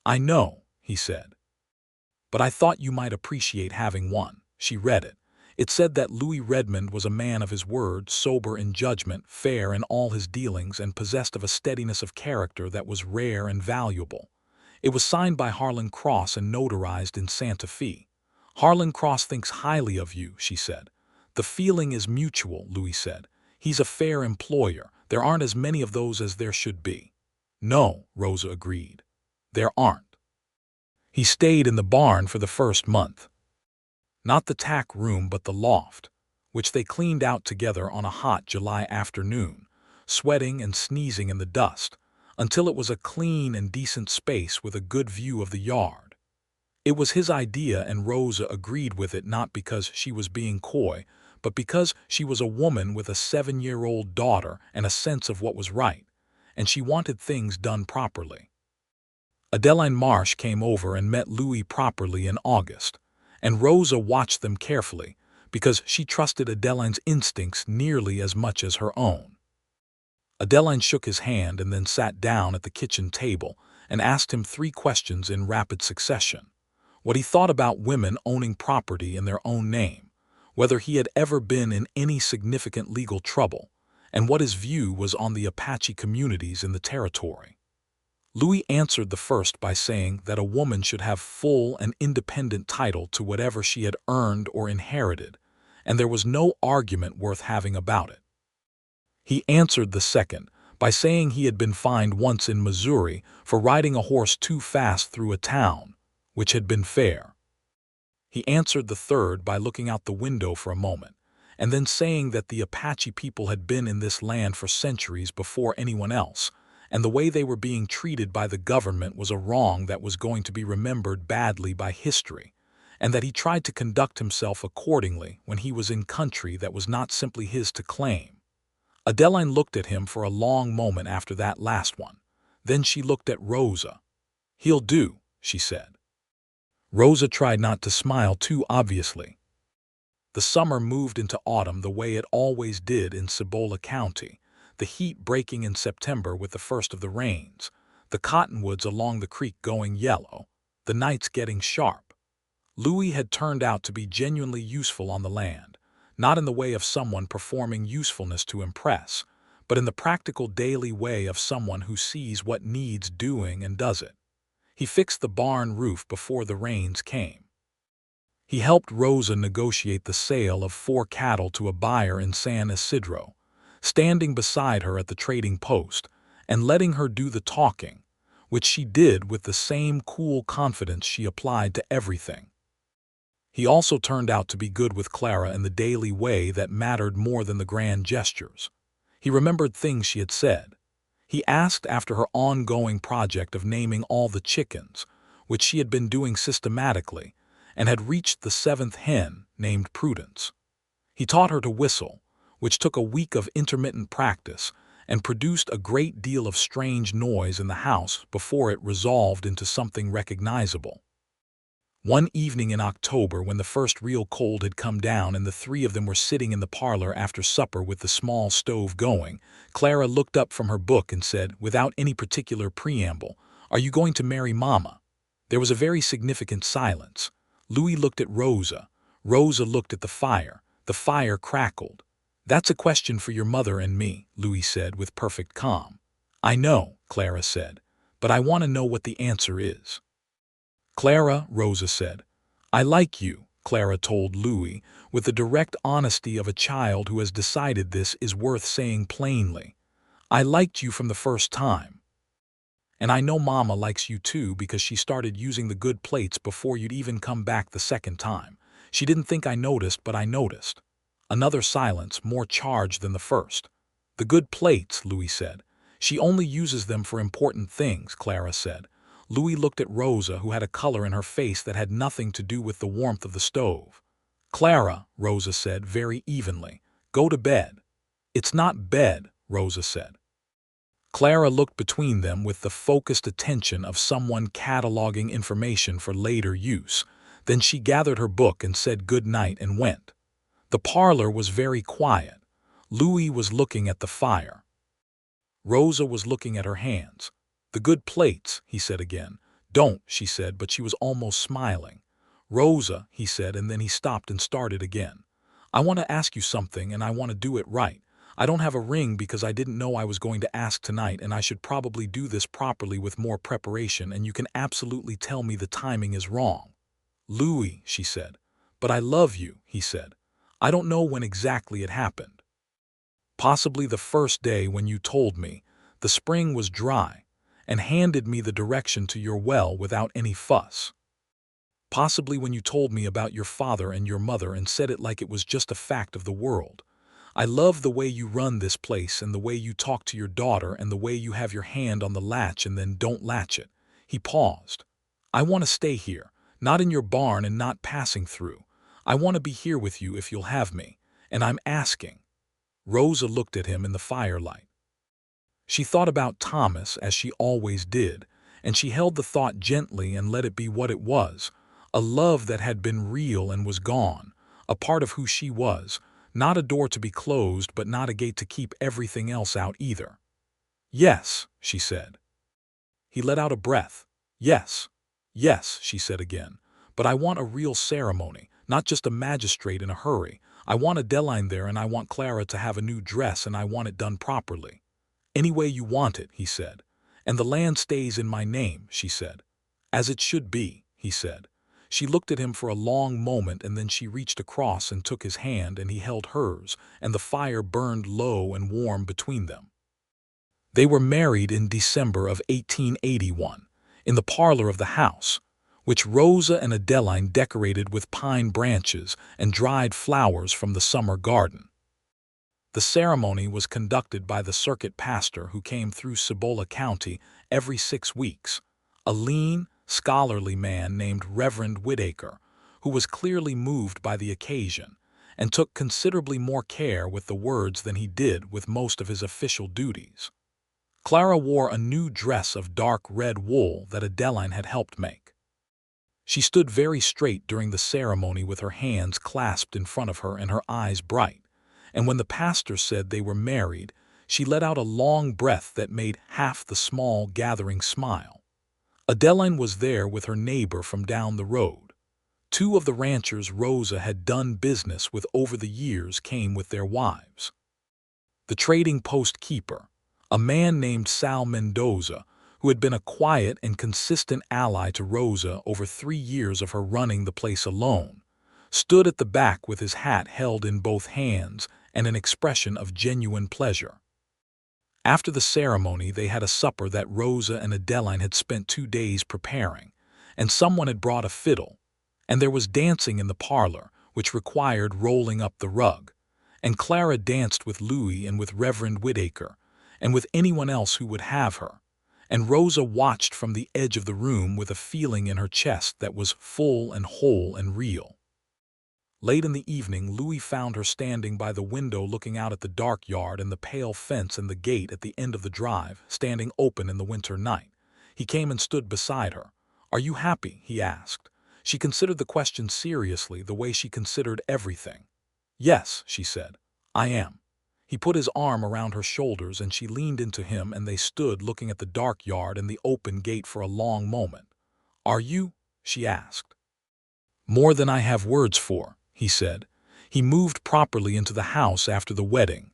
"I know," he said. "But I thought you might appreciate having one." She read it. It said that Louis Redmond was a man of his word, sober in judgment, fair in all his dealings, and possessed of a steadiness of character that was rare and valuable. It was signed by Harlan Cross and notarized in Santa Fe. "Harlan Cross thinks highly of you," she said. "The feeling is mutual," Louis said. "He's a fair employer. There aren't as many of those as there should be." "No," Rosa agreed. "There aren't." He stayed in the barn for the first month. Not the tack room but the loft, which they cleaned out together on a hot July afternoon, sweating and sneezing in the dust, until it was a clean and decent space with a good view of the yard. It was his idea, and Rosa agreed with it not because she was being coy, but because she was a woman with a 7-year-old daughter and a sense of what was right, and she wanted things done properly. Adeline Marsh came over and met Louis properly in August, and Rosa watched them carefully because she trusted Adeline's instincts nearly as much as her own. Adeline shook his hand and then sat down at the kitchen table and asked him 3 questions in rapid succession: what he thought about women owning property in their own name, whether he had ever been in any significant legal trouble, and what his view was on the Apache communities in the territory. Louis answered the first by saying that a woman should have full and independent title to whatever she had earned or inherited, and there was no argument worth having about it. He answered the second by saying he had been fined once in Missouri for riding a horse too fast through a town, which had been fair. He answered the third by looking out the window for a moment, and then saying that the Apache people had been in this land for centuries before anyone else, and the way they were being treated by the government was a wrong that was going to be remembered badly by history, and that he tried to conduct himself accordingly when he was in country that was not simply his to claim. Adeline looked at him for a long moment after that last one. Then she looked at Rosa. "He'll do," she said. Rosa tried not to smile too obviously. The summer moved into autumn the way it always did in Cibola County, the heat breaking in September with the first of the rains, the cottonwoods along the creek going yellow, the nights getting sharp. Louis had turned out to be genuinely useful on the land, not in the way of someone performing usefulness to impress, but in the practical daily way of someone who sees what needs doing and does it. He fixed the barn roof before the rains came. He helped Rosa negotiate the sale of 4 cattle to a buyer in San Isidro, standing beside her at the trading post and letting her do the talking, which she did with the same cool confidence she applied to everything. He also turned out to be good with Clara in the daily way that mattered more than the grand gestures. He remembered things she had said. He asked after her ongoing project of naming all the chickens, which she had been doing systematically, and had reached the 7th hen, named Prudence. He taught her to whistle, which took a week of intermittent practice and produced a great deal of strange noise in the house before it resolved into something recognizable. One evening in October, when the first real cold had come down and the 3 of them were sitting in the parlor after supper with the small stove going, Clara looked up from her book and said, without any particular preamble, "Are you going to marry Mama?" There was a very significant silence. Louis looked at Rosa. Rosa looked at the fire. The fire crackled. "That's a question for your mother and me," Louis said with perfect calm. "I know," Clara said, "but I want to know what the answer is." "Clara," Rosa said. "I like you," Clara told Louis, with the direct honesty of a child who has decided this is worth saying plainly. "I liked you from the first time. And I know Mama likes you too because she started using the good plates before you'd even come back the second time. She didn't think I noticed, but I noticed." Another silence, more charged than the first. "The good plates," Louis said. "She only uses them for important things," Clara said. Louis looked at Rosa, who had a color in her face that had nothing to do with the warmth of the stove. "Clara," Rosa said very evenly, "go to bed." "It's not bed," Rosa said. Clara looked between them with the focused attention of someone cataloging information for later use. Then she gathered her book and said good night and went. The parlor was very quiet. Louis was looking at the fire. Rosa was looking at her hands. "The good plates," he said again. "Don't," she said, but she was almost smiling. "Rosa," he said, and then he stopped and started again. "I want to ask you something, and I want to do it right. I don't have a ring because I didn't know I was going to ask tonight, and I should probably do this properly with more preparation, and you can absolutely tell me the timing is wrong." "Louis," she said. "But I love you," he said. "I don't know when exactly it happened. Possibly the first day when you told me the spring was dry and handed me the direction to your well without any fuss. Possibly when you told me about your father and your mother and said it like it was just a fact of the world. I love the way you run this place and the way you talk to your daughter and the way you have your hand on the latch and then don't latch it." He paused. "I want to stay here, not in your barn and not passing through. I want to be here with you if you'll have me, and I'm asking." Rosa looked at him in the firelight. She thought about Thomas, as she always did, and she held the thought gently and let it be what it was, a love that had been real and was gone, a part of who she was, not a door to be closed but not a gate to keep everything else out either. "Yes," she said. He let out a breath. "Yes, yes," she said again, "but I want a real ceremony, not just a magistrate in a hurry. I want Adeline there, and I want Clara to have a new dress, and I want it done properly." "Any way you want it," he said. "And the land stays in my name," she said. "As it should be," he said. She looked at him for a long moment, and then she reached across and took his hand, and he held hers, and the fire burned low and warm between them. They were married in December of 1881, in the parlor of the house, which Rosa and Adeline decorated with pine branches and dried flowers from the summer garden. The ceremony was conducted by the circuit pastor who came through Cibola County every 6 weeks, a lean, scholarly man named Reverend Whitaker, who was clearly moved by the occasion and took considerably more care with the words than he did with most of his official duties. Clara wore a new dress of dark red wool that Adeline had helped make. She stood very straight during the ceremony with her hands clasped in front of her and her eyes bright, and when the pastor said they were married, she let out a long breath that made half the small gathering smile. Adeline was there with her neighbor from down the road. Two of the ranchers Rosa had done business with over the years came with their wives. The trading post keeper, a man named Sal Mendoza, who had been a quiet and consistent ally to Rosa over 3 years of her running the place alone, stood at the back with his hat held in both hands and an expression of genuine pleasure. After the ceremony, they had a supper that Rosa and Adeline had spent 2 days preparing, and someone had brought a fiddle, and there was dancing in the parlor, which required rolling up the rug, and Clara danced with Louis and with Reverend Whittaker, and with anyone else who would have her, and Rosa watched from the edge of the room with a feeling in her chest that was full and whole and real. Late in the evening, Louis found her standing by the window looking out at the dark yard and the pale fence and the gate at the end of the drive, standing open in the winter night. He came and stood beside her. "Are you happy?" he asked. She considered the question seriously, the way she considered everything. "Yes," she said, "I am." He put his arm around her shoulders and she leaned into him, and they stood looking at the dark yard and the open gate for a long moment. "Are you?" she asked. "More than I have words for," he said. He moved properly into the house after the wedding.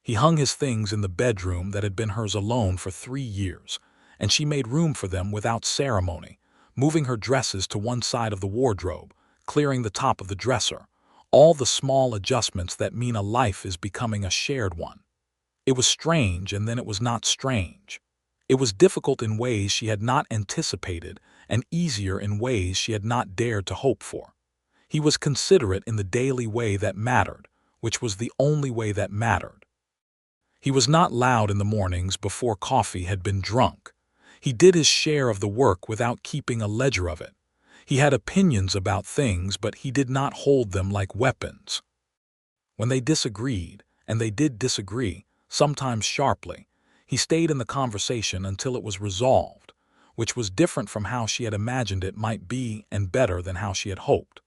He hung his things in the bedroom that had been hers alone for 3 years, and she made room for them without ceremony, moving her dresses to one side of the wardrobe, clearing the top of the dresser, all the small adjustments that mean a life is becoming a shared one. It was strange, and then it was not strange. It was difficult in ways she had not anticipated and easier in ways she had not dared to hope for. He was considerate in the daily way that mattered, which was the only way that mattered. He was not loud in the mornings before coffee had been drunk. He did his share of the work without keeping a ledger of it. He had opinions about things, but he did not hold them like weapons. When they disagreed, and they did disagree, sometimes sharply, he stayed in the conversation until it was resolved, which was different from how she had imagined it might be and better than how she had hoped.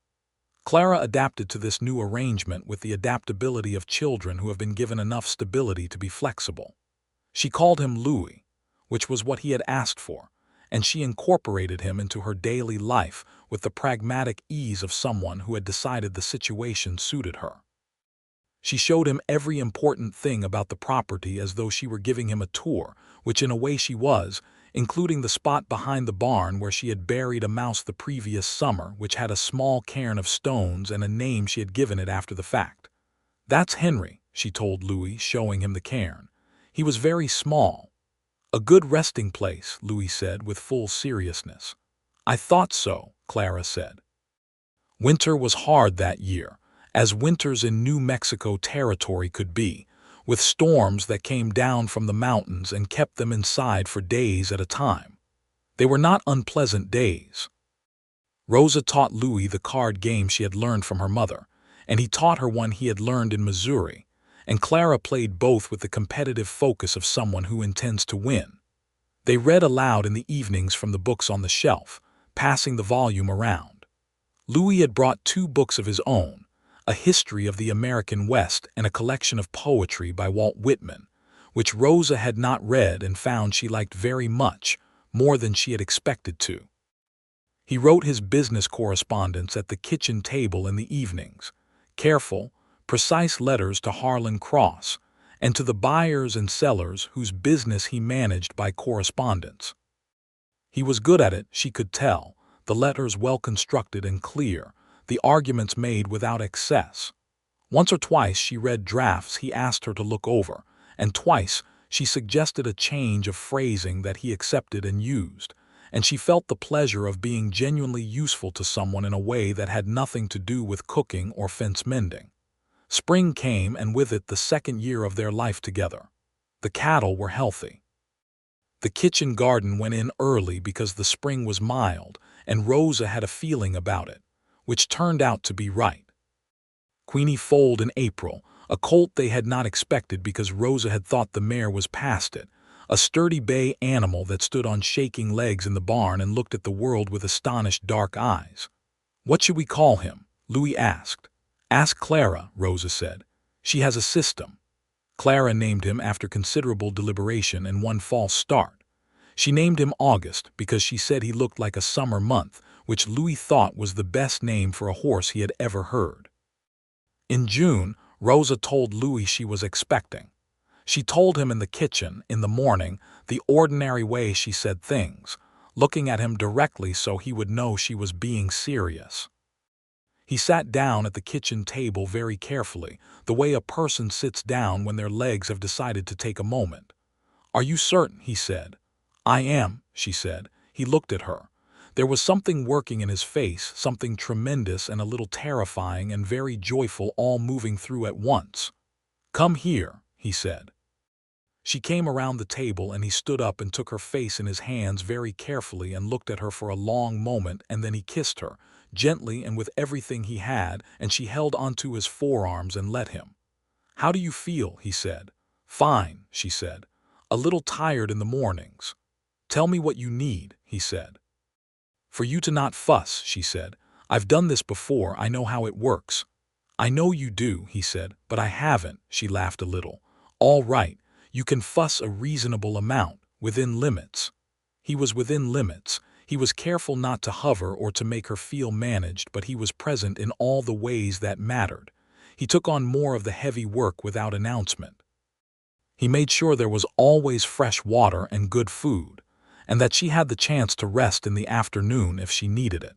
Clara adapted to this new arrangement with the adaptability of children who have been given enough stability to be flexible. She called him Louis, which was what he had asked for, and she incorporated him into her daily life with the pragmatic ease of someone who had decided the situation suited her. She showed him every important thing about the property as though she were giving him a tour, which in a way she was, including the spot behind the barn where she had buried a mouse the previous summer, which had a small cairn of stones and a name she had given it after the fact. "That's Henry," she told Louis, showing him the cairn. He was very small. "A good resting place," Louis said with full seriousness. "I thought so," Clara said. Winter was hard that year, as winters in New Mexico territory could be, with storms that came down from the mountains and kept them inside for days at a time. They were not unpleasant days. Rosa taught Louis the card game she had learned from her mother, and he taught her one he had learned in Missouri, and Clara played both with the competitive focus of someone who intends to win. They read aloud in the evenings from the books on the shelf, passing the volume around. Louis had brought 2 books of his own, a history of the American West and a collection of poetry by Walt Whitman, which Rosa had not read and found she liked very much, more than she had expected to. He wrote his business correspondence at the kitchen table in the evenings, careful, precise letters to Harlan Cross, and to the buyers and sellers whose business he managed by correspondence. He was good at it, she could tell, the letters well constructed and clear, the arguments made without excess. Once or twice she read drafts he asked her to look over, and twice she suggested a change of phrasing that he accepted and used, and she felt the pleasure of being genuinely useful to someone in a way that had nothing to do with cooking or fence mending. Spring came, and with it the 2nd year of their life together. The cattle were healthy. The kitchen garden went in early because the spring was mild, and Rosa had a feeling about it, which turned out to be right. Queenie foaled in April, a colt they had not expected because Rosa had thought the mare was past it, a sturdy bay animal that stood on shaking legs in the barn and looked at the world with astonished dark eyes. "What should we call him?" Louis asked. "Ask Clara," Rosa said. "She has a system." Clara named him after considerable deliberation and one false start. She named him August because she said he looked like a summer month, which Louis thought was the best name for a horse he had ever heard. In June, Rosa told Louis she was expecting. She told him in the kitchen, in the morning, the ordinary way she said things, looking at him directly so he would know she was being serious. He sat down at the kitchen table very carefully, the way a person sits down when their legs have decided to take a moment. "Are you certain?" he said. "I am," she said. He looked at her. There was something working in his face, something tremendous and a little terrifying and very joyful all moving through at once. "Come here," he said. She came around the table and he stood up and took her face in his hands very carefully and looked at her for a long moment, and then he kissed her, gently and with everything he had, and she held onto his forearms and let him. "How do you feel?" he said. "Fine," she said. "A little tired in the mornings." "Tell me what you need," he said. "For you to not fuss," she said. "I've done this before, I know how it works." "I know you do," he said, "but I haven't." She laughed a little. "All right. You can fuss a reasonable amount, within limits." He was within limits. He was careful not to hover or to make her feel managed, but he was present in all the ways that mattered. He took on more of the heavy work without announcement. He made sure there was always fresh water and good food, and that she had the chance to rest in the afternoon if she needed it.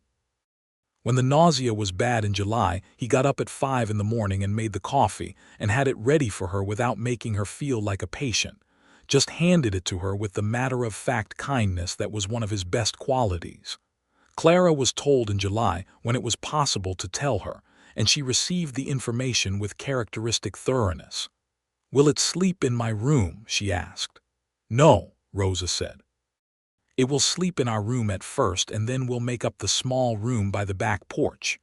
When the nausea was bad in July, he got up at 5 in the morning and made the coffee and had it ready for her without making her feel like a patient, just handed it to her with the matter-of-fact kindness that was one of his best qualities. Clara was told in July when it was possible to tell her, and she received the information with characteristic thoroughness. "Will it sleep in my room?" she asked. "No," Rosa said. "It will sleep in our room at first, and then we'll make up the small room by the back porch."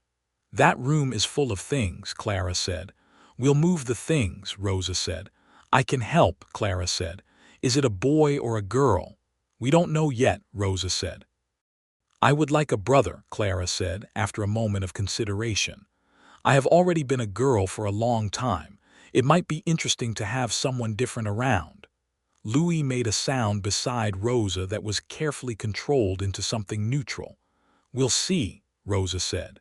"That room is full of things," Clara said. "We'll move the things," Rosa said. "I can help," Clara said. "Is it a boy or a girl?" "We don't know yet," Rosa said. "I would like a brother," Clara said, after a moment of consideration. "I have already been a girl for a long time. It might be interesting to have someone different around." Louis made a sound beside Rosa that was carefully controlled into something neutral. "We'll see," Rosa said.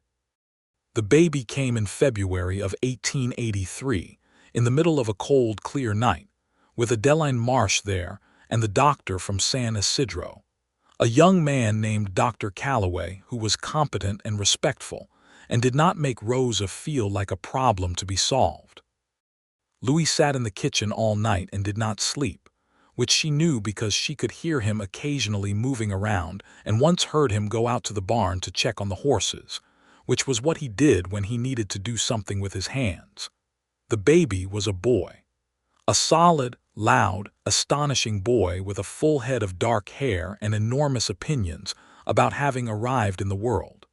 The baby came in February of 1883, in the middle of a cold, clear night, with Adeline Marsh there and the doctor from San Isidro. A young man named Dr. Calloway, who was competent and respectful, and did not make Rosa feel like a problem to be solved. Louis sat in the kitchen all night and did not sleep, which she knew because she could hear him occasionally moving around and once heard him go out to the barn to check on the horses, which was what he did when he needed to do something with his hands. The baby was a boy. A solid, loud, astonishing boy with a full head of dark hair and enormous opinions about having arrived in the world.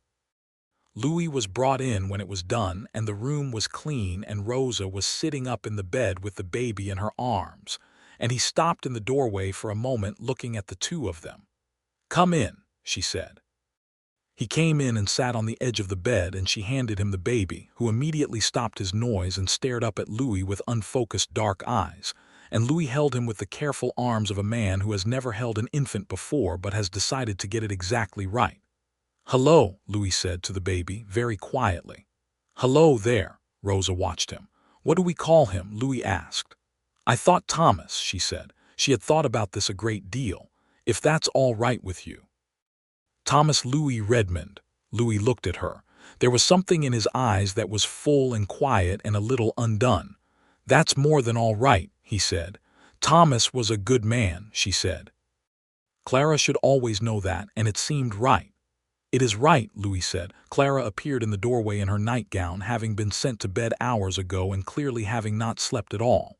Louis was brought in when it was done, and the room was clean, and Rosa was sitting up in the bed with the baby in her arms, and he stopped in the doorway for a moment looking at the two of them. "Come in," she said. He came in and sat on the edge of the bed, and she handed him the baby, who immediately stopped his noise and stared up at Louis with unfocused dark eyes, and Louis held him with the careful arms of a man who has never held an infant before but has decided to get it exactly right. "Hello," Louis said to the baby, very quietly. "Hello there." Rosa watched him. "What do we call him?" Louis asked. "I thought Thomas," she said. She had thought about this a great deal. "If that's all right with you." "Thomas Louis Redmond." Louis looked at her. There was something in his eyes that was full and quiet and a little undone. "That's more than all right," he said. "Thomas was a good man," she said. Clara should always know that, and it seemed right. "It is right," Louis said. Clara appeared in the doorway in her nightgown, having been sent to bed hours ago and clearly having not slept at all.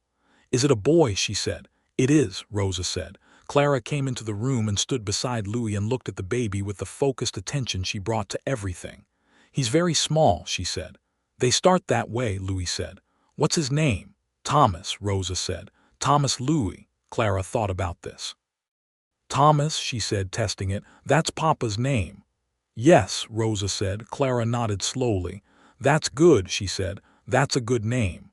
"Is it a boy?" she said. "It is," Rosa said. Clara came into the room and stood beside Louis and looked at the baby with the focused attention she brought to everything. "He's very small," she said. "They start that way," Louis said. "What's his name?" "Thomas," Rosa said. "Thomas Louis." Clara thought about this. "Thomas," she said, testing it. "That's Papa's name." "Yes," Rosa said. Clara nodded slowly. "That's good," she said. "That's a good name."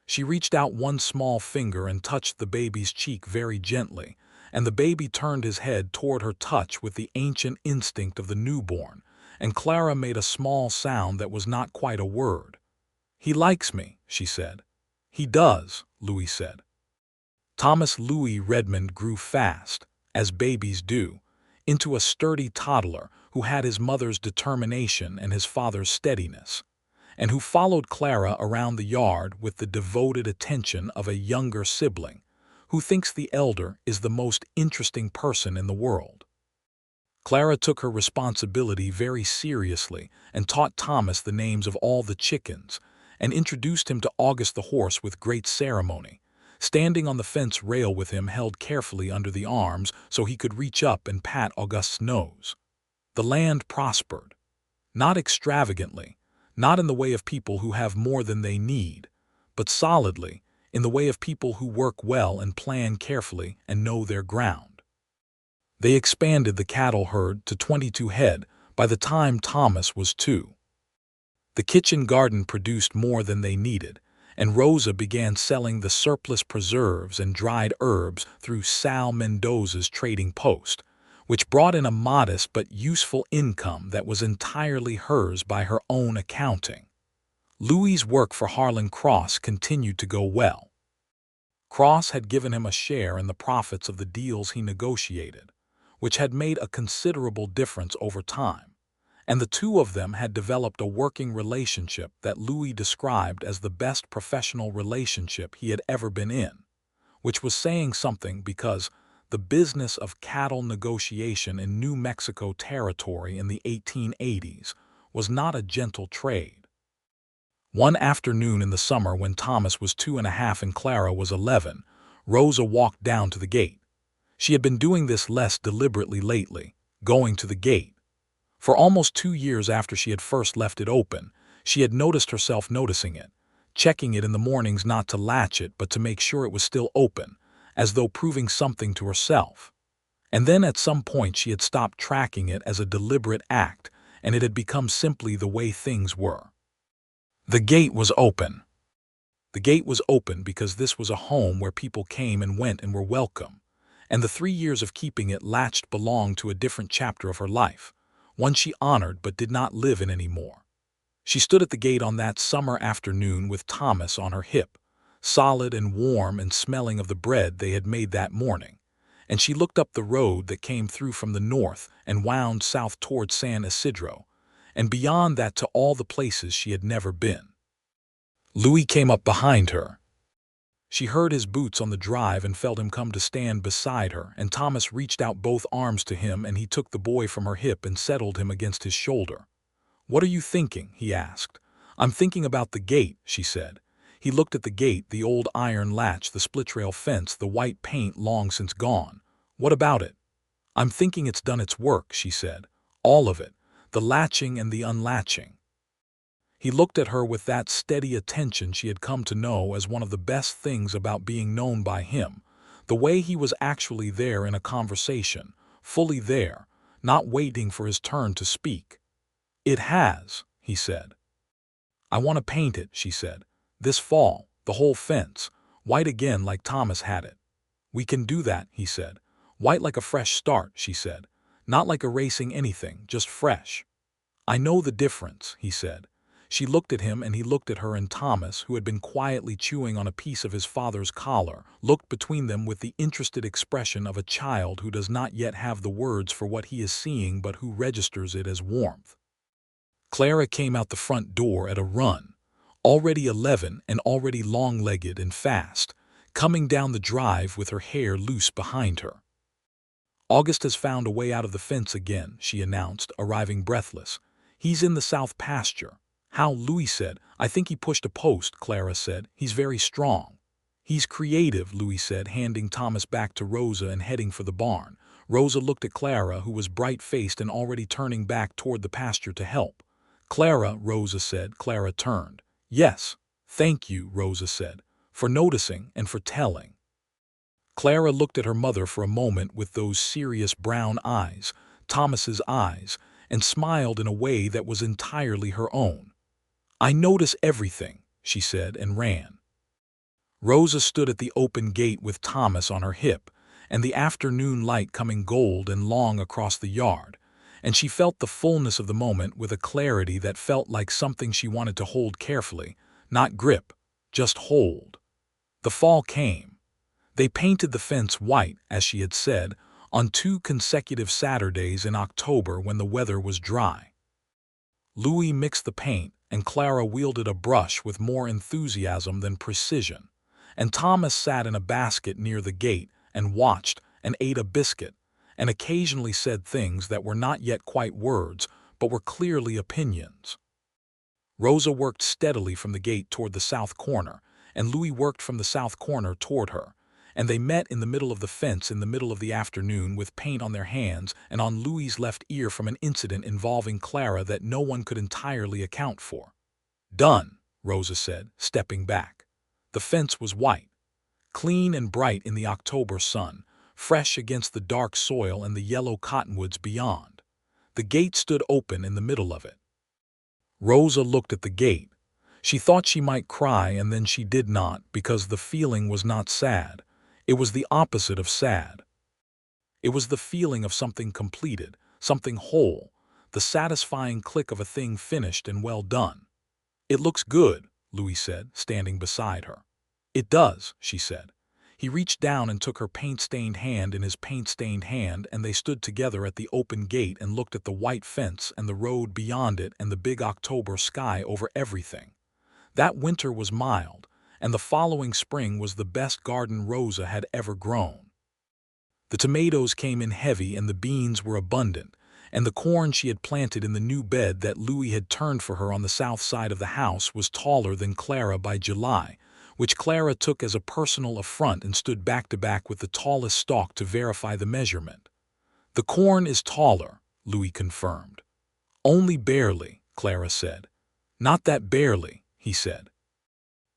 She reached out one small finger and touched the baby's cheek very gently, and the baby turned his head toward her touch with the ancient instinct of the newborn, and Clara made a small sound that was not quite a word. "He likes me," she said. "He does," Louis said. Thomas Louis Redmond grew fast, as babies do, into a sturdy toddler who had his mother's determination and his father's steadiness, and who followed Clara around the yard with the devoted attention of a younger sibling, who thinks the elder is the most interesting person in the world. Clara took her responsibility very seriously and taught Thomas the names of all the chickens, and introduced him to August the horse with great ceremony, standing on the fence rail with him held carefully under the arms so he could reach up and pat August's nose. The land prospered. Not extravagantly, not in the way of people who have more than they need, but solidly, in the way of people who work well and plan carefully and know their ground. They expanded the cattle herd to 22 head by the time Thomas was 2. The kitchen garden produced more than they needed, and Rosa began selling the surplus preserves and dried herbs through Sal Mendoza's trading post, which brought in a modest but useful income that was entirely hers by her own accounting. Louis's work for Harlan Cross continued to go well. Cross had given him a share in the profits of the deals he negotiated, which had made a considerable difference over time, and the two of them had developed a working relationship that Louis described as the best professional relationship he had ever been in, which was saying something because the business of cattle negotiation in New Mexico territory in the 1880s was not a gentle trade. One afternoon in the summer when Thomas was 2.5 and Clara was 11, Rosa walked down to the gate. She had been doing this less deliberately lately, going to the gate. For almost 2 years after she had first left it open, she had noticed herself noticing it, checking it in the mornings not to latch it but to make sure it was still open, as though proving something to herself. And then at some point she had stopped tracking it as a deliberate act, and it had become simply the way things were. The gate was open. The gate was open because this was a home where people came and went and were welcome, and the 3 years of keeping it latched belonged to a different chapter of her life, one she honored but did not live in anymore. She stood at the gate on that summer afternoon with Thomas on her hip, solid and warm and smelling of the bread they had made that morning, and she looked up the road that came through from the north and wound south toward San Isidro, and beyond that to all the places she had never been. Louis came up behind her. She heard his boots on the drive and felt him come to stand beside her, and Thomas reached out both arms to him and he took the boy from her hip and settled him against his shoulder. "What are you thinking?" he asked. "I'm thinking about the gate," she said. He looked at the gate, the old iron latch, the split-rail fence, the white paint long since gone. "What about it?" "I'm thinking it's done its work," she said. "All of it, the latching and the unlatching." He looked at her with that steady attention she had come to know as one of the best things about being known by him, the way he was actually there in a conversation, fully there, not waiting for his turn to speak. "It has," he said. "I want to paint it," she said. "This fall, the whole fence, white again like Thomas had it." "We can do that," he said. "White like a fresh start," she said. "Not like erasing anything, just fresh." "I know the difference," he said. She looked at him and he looked at her, and Thomas, who had been quietly chewing on a piece of his father's collar, looked between them with the interested expression of a child who does not yet have the words for what he is seeing but who registers it as warmth. Clara came out the front door at a run, already 11 and already long-legged and fast, coming down the drive with her hair loose behind her. "August has found a way out of the fence again," she announced, arriving breathless. "He's in the south pasture." "How?" Louis said. "I think he pushed a post," Clara said. "He's very strong." "He's creative," Louis said, handing Thomas back to Rosa and heading for the barn. Rosa looked at Clara, who was bright-faced and already turning back toward the pasture to help. "Clara," Rosa said. Clara turned. "Yes, thank you," Rosa said, "for noticing and for telling." Clara looked at her mother for a moment with those serious brown eyes, Thomas's eyes, and smiled in a way that was entirely her own. "I notice everything," she said, and ran. Rosa stood at the open gate with Thomas on her hip, and the afternoon light coming gold and long across the yard, and she felt the fullness of the moment with a clarity that felt like something she wanted to hold carefully, not grip, just hold. The fall came. They painted the fence white, as she had said, on 2 consecutive Saturdays in October when the weather was dry. Louis mixed the paint, and Clara wielded a brush with more enthusiasm than precision, and Thomas sat in a basket near the gate and watched and ate a biscuit, and occasionally said things that were not yet quite words, but were clearly opinions. Rosa worked steadily from the gate toward the south corner, and Louis worked from the south corner toward her, and they met in the middle of the fence in the middle of the afternoon with paint on their hands and on Louis's left ear from an incident involving Clara that no one could entirely account for. "Done," Rosa said, stepping back. The fence was white, clean and bright in the October sun, fresh against the dark soil and the yellow cottonwoods beyond. The gate stood open in the middle of it. Rosa looked at the gate. She thought she might cry, and then she did not, because the feeling was not sad. It was the opposite of sad. It was the feeling of something completed, something whole, the satisfying click of a thing finished and well done. "It looks good," Louis said, standing beside her. "It does," she said. He reached down and took her paint-stained hand in his paint-stained hand, and they stood together at the open gate and looked at the white fence and the road beyond it and the big October sky over everything. That winter was mild, and the following spring was the best garden Rosa had ever grown. The tomatoes came in heavy and the beans were abundant, and the corn she had planted in the new bed that Louis had turned for her on the south side of the house was taller than Clara by July, which Clara took as a personal affront and stood back to back with the tallest stalk to verify the measurement. "The corn is taller," Louis confirmed. "Only barely," Clara said. "Not that barely," he said.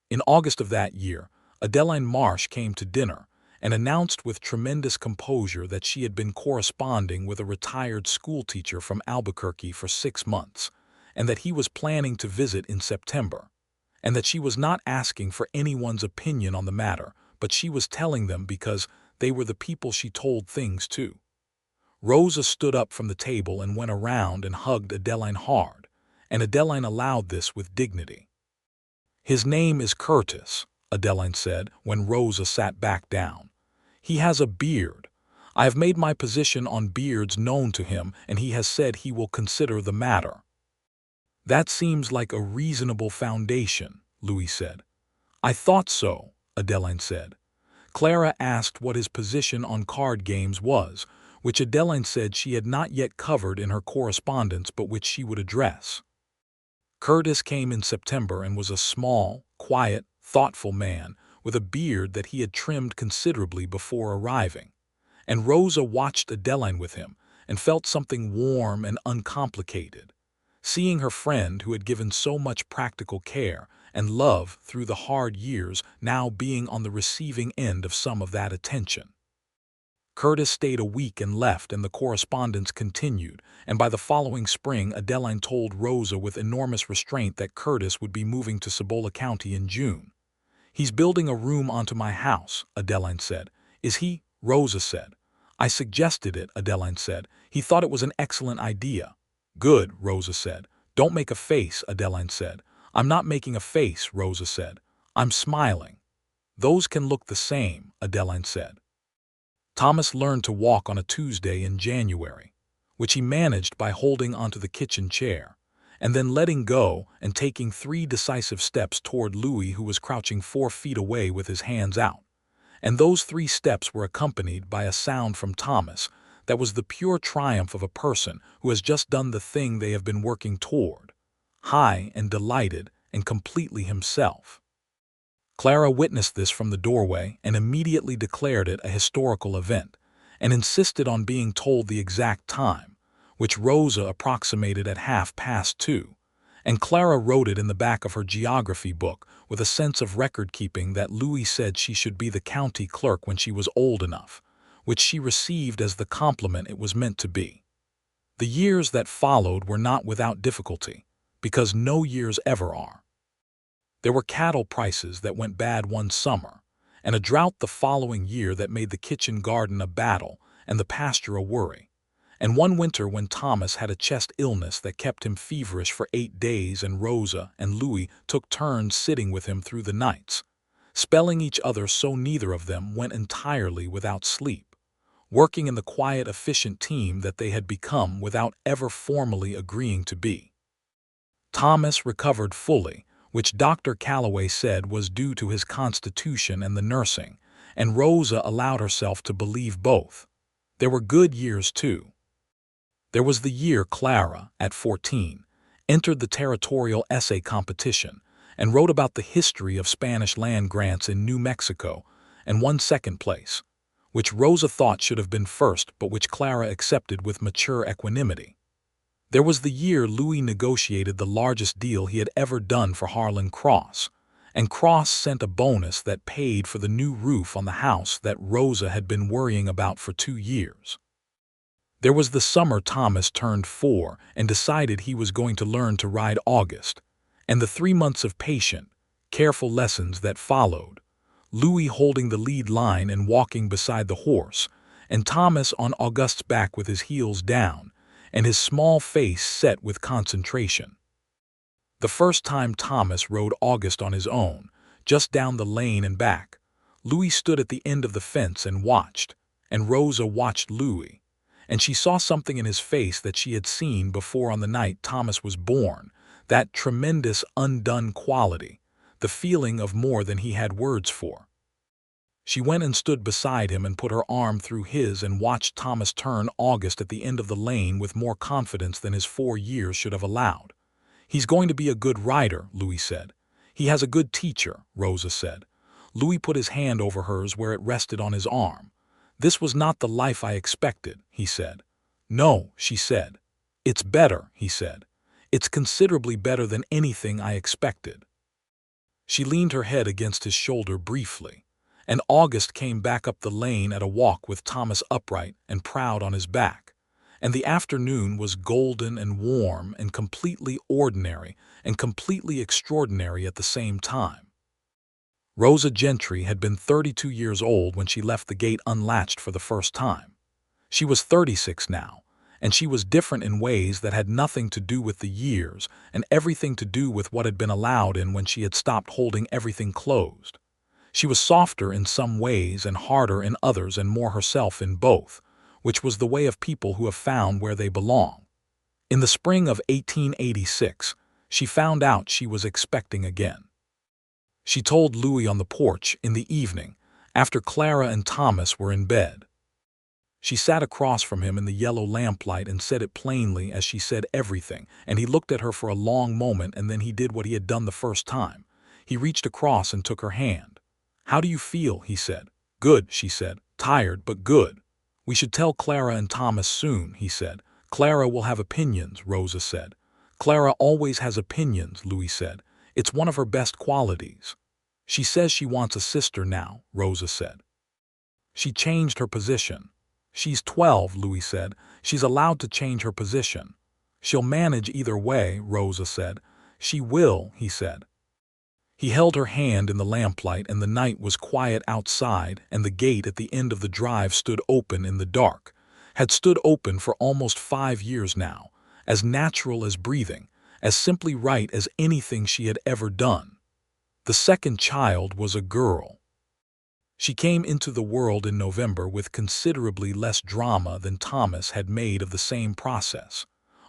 In August of that year, Adeline Marsh came to dinner and announced with tremendous composure that she had been corresponding with a retired schoolteacher from Albuquerque for 6 months, and that he was planning to visit in September, and that she was not asking for anyone's opinion on the matter, but she was telling them because they were the people she told things to. Rosa stood up from the table and went around and hugged Adeline hard, and Adeline allowed this with dignity. "His name is Curtis," Adeline said when Rosa sat back down. "He has a beard. I have made my position on beards known to him, and he has said he will consider the matter." "That seems like a reasonable foundation," Louis said. "I thought so," Adeline said. Clara asked what his position on card games was, which Adeline said she had not yet covered in her correspondence but which she would address. Curtis came in September and was a small, quiet, thoughtful man with a beard that he had trimmed considerably before arriving, and Rosa watched Adeline with him and felt something warm and uncomplicated, seeing her friend who had given so much practical care and love through the hard years now being on the receiving end of some of that attention. Curtis stayed a week and left, and the correspondence continued, and by the following spring Adeline told Rosa with enormous restraint that Curtis would be moving to Cibola County in June. "He's building a room onto my house," Adeline said. "Is he?" Rosa said. "I suggested it," Adeline said. "He thought it was an excellent idea." "Good," Rosa said. "Don't make a face," Adeline said. "I'm not making a face," Rosa said. "I'm smiling." "Those can look the same," Adeline said. Thomas learned to walk on a Tuesday in January, which he managed by holding onto the kitchen chair, and then letting go and taking 3 decisive steps toward Louis, who was crouching 4 feet away with his hands out. And those 3 steps were accompanied by a sound from Thomas that was the pure triumph of a person who has just done the thing they have been working toward, high and delighted and completely himself. Clara witnessed this from the doorway and immediately declared it a historical event, and insisted on being told the exact time, which Rosa approximated at 2:30, and Clara wrote it in the back of her geography book with a sense of record-keeping that Louis said she should be the county clerk when she was old enough, which she received as the compliment it was meant to be. The years that followed were not without difficulty, because no years ever are. There were cattle prices that went bad one summer, and a drought the following year that made the kitchen garden a battle and the pasture a worry. And one winter when Thomas had a chest illness that kept him feverish for 8 days and Rosa and Louis took turns sitting with him through the nights, spelling each other so neither of them went entirely without sleep, working in the quiet, efficient team that they had become without ever formally agreeing to be. Thomas recovered fully, which Dr. Calloway said was due to his constitution and the nursing, and Rosa allowed herself to believe both. There were good years, too. There was the year Clara, at 14, entered the territorial essay competition and wrote about the history of Spanish land grants in New Mexico and won second place, which Rosa thought should have been first but which Clara accepted with mature equanimity. There was the year Louis negotiated the largest deal he had ever done for Harlan Cross, and Cross sent a bonus that paid for the new roof on the house that Rosa had been worrying about for 2 years. There was the summer Thomas turned 4 and decided he was going to learn to ride August, and the 3 months of patient, careful lessons that followed, Louis holding the lead line and walking beside the horse, and Thomas on August's back with his heels down, and his small face set with concentration. The first time Thomas rode August on his own, just down the lane and back, Louis stood at the end of the fence and watched, and Rosa watched Louis, and she saw something in his face that she had seen before on the night Thomas was born, that tremendous undone quality, the feeling of more than he had words for. She went and stood beside him and put her arm through his and watched Thomas turn August at the end of the lane with more confidence than his 4 years should have allowed. "He's going to be a good rider," Louis said. "He has a good teacher," Rosa said. Louis put his hand over hers where it rested on his arm. "This was not the life I expected," he said. "No," she said. "It's better," he said. "It's considerably better than anything I expected." She leaned her head against his shoulder briefly, and August came back up the lane at a walk with Thomas upright and proud on his back, and the afternoon was golden and warm and completely ordinary and completely extraordinary at the same time. Rosa Gentry had been 32 years old when she left the gate unlatched for the first time. She was 36 now, and she was different in ways that had nothing to do with the years and everything to do with what had been allowed in when she had stopped holding everything closed. She was softer in some ways and harder in others and more herself in both, which was the way of people who have found where they belong. In the spring of 1886, she found out she was expecting again. She told Louis on the porch in the evening, after Clara and Thomas were in bed. She sat across from him in the yellow lamplight and said it plainly as she said everything, and he looked at her for a long moment and then he did what he had done the first time. He reached across and took her hand. "How do you feel?" he said. "Good," she said. "Tired, but good." "We should tell Clara and Thomas soon," he said. "Clara will have opinions," Rosa said. "Clara always has opinions," Louis said. "It's one of her best qualities." "She says she wants a sister now," Rosa said. She changed her position. "She's 12, Louis said. "She's allowed to change her position." "She'll manage either way," Rosa said. "She will," he said. He held her hand in the lamplight and the night was quiet outside and the gate at the end of the drive stood open in the dark, had stood open for almost 5 years now, as natural as breathing, as simply right as anything she had ever done. The second child was a girl. She came into the world in November with considerably less drama than Thomas had made of the same process,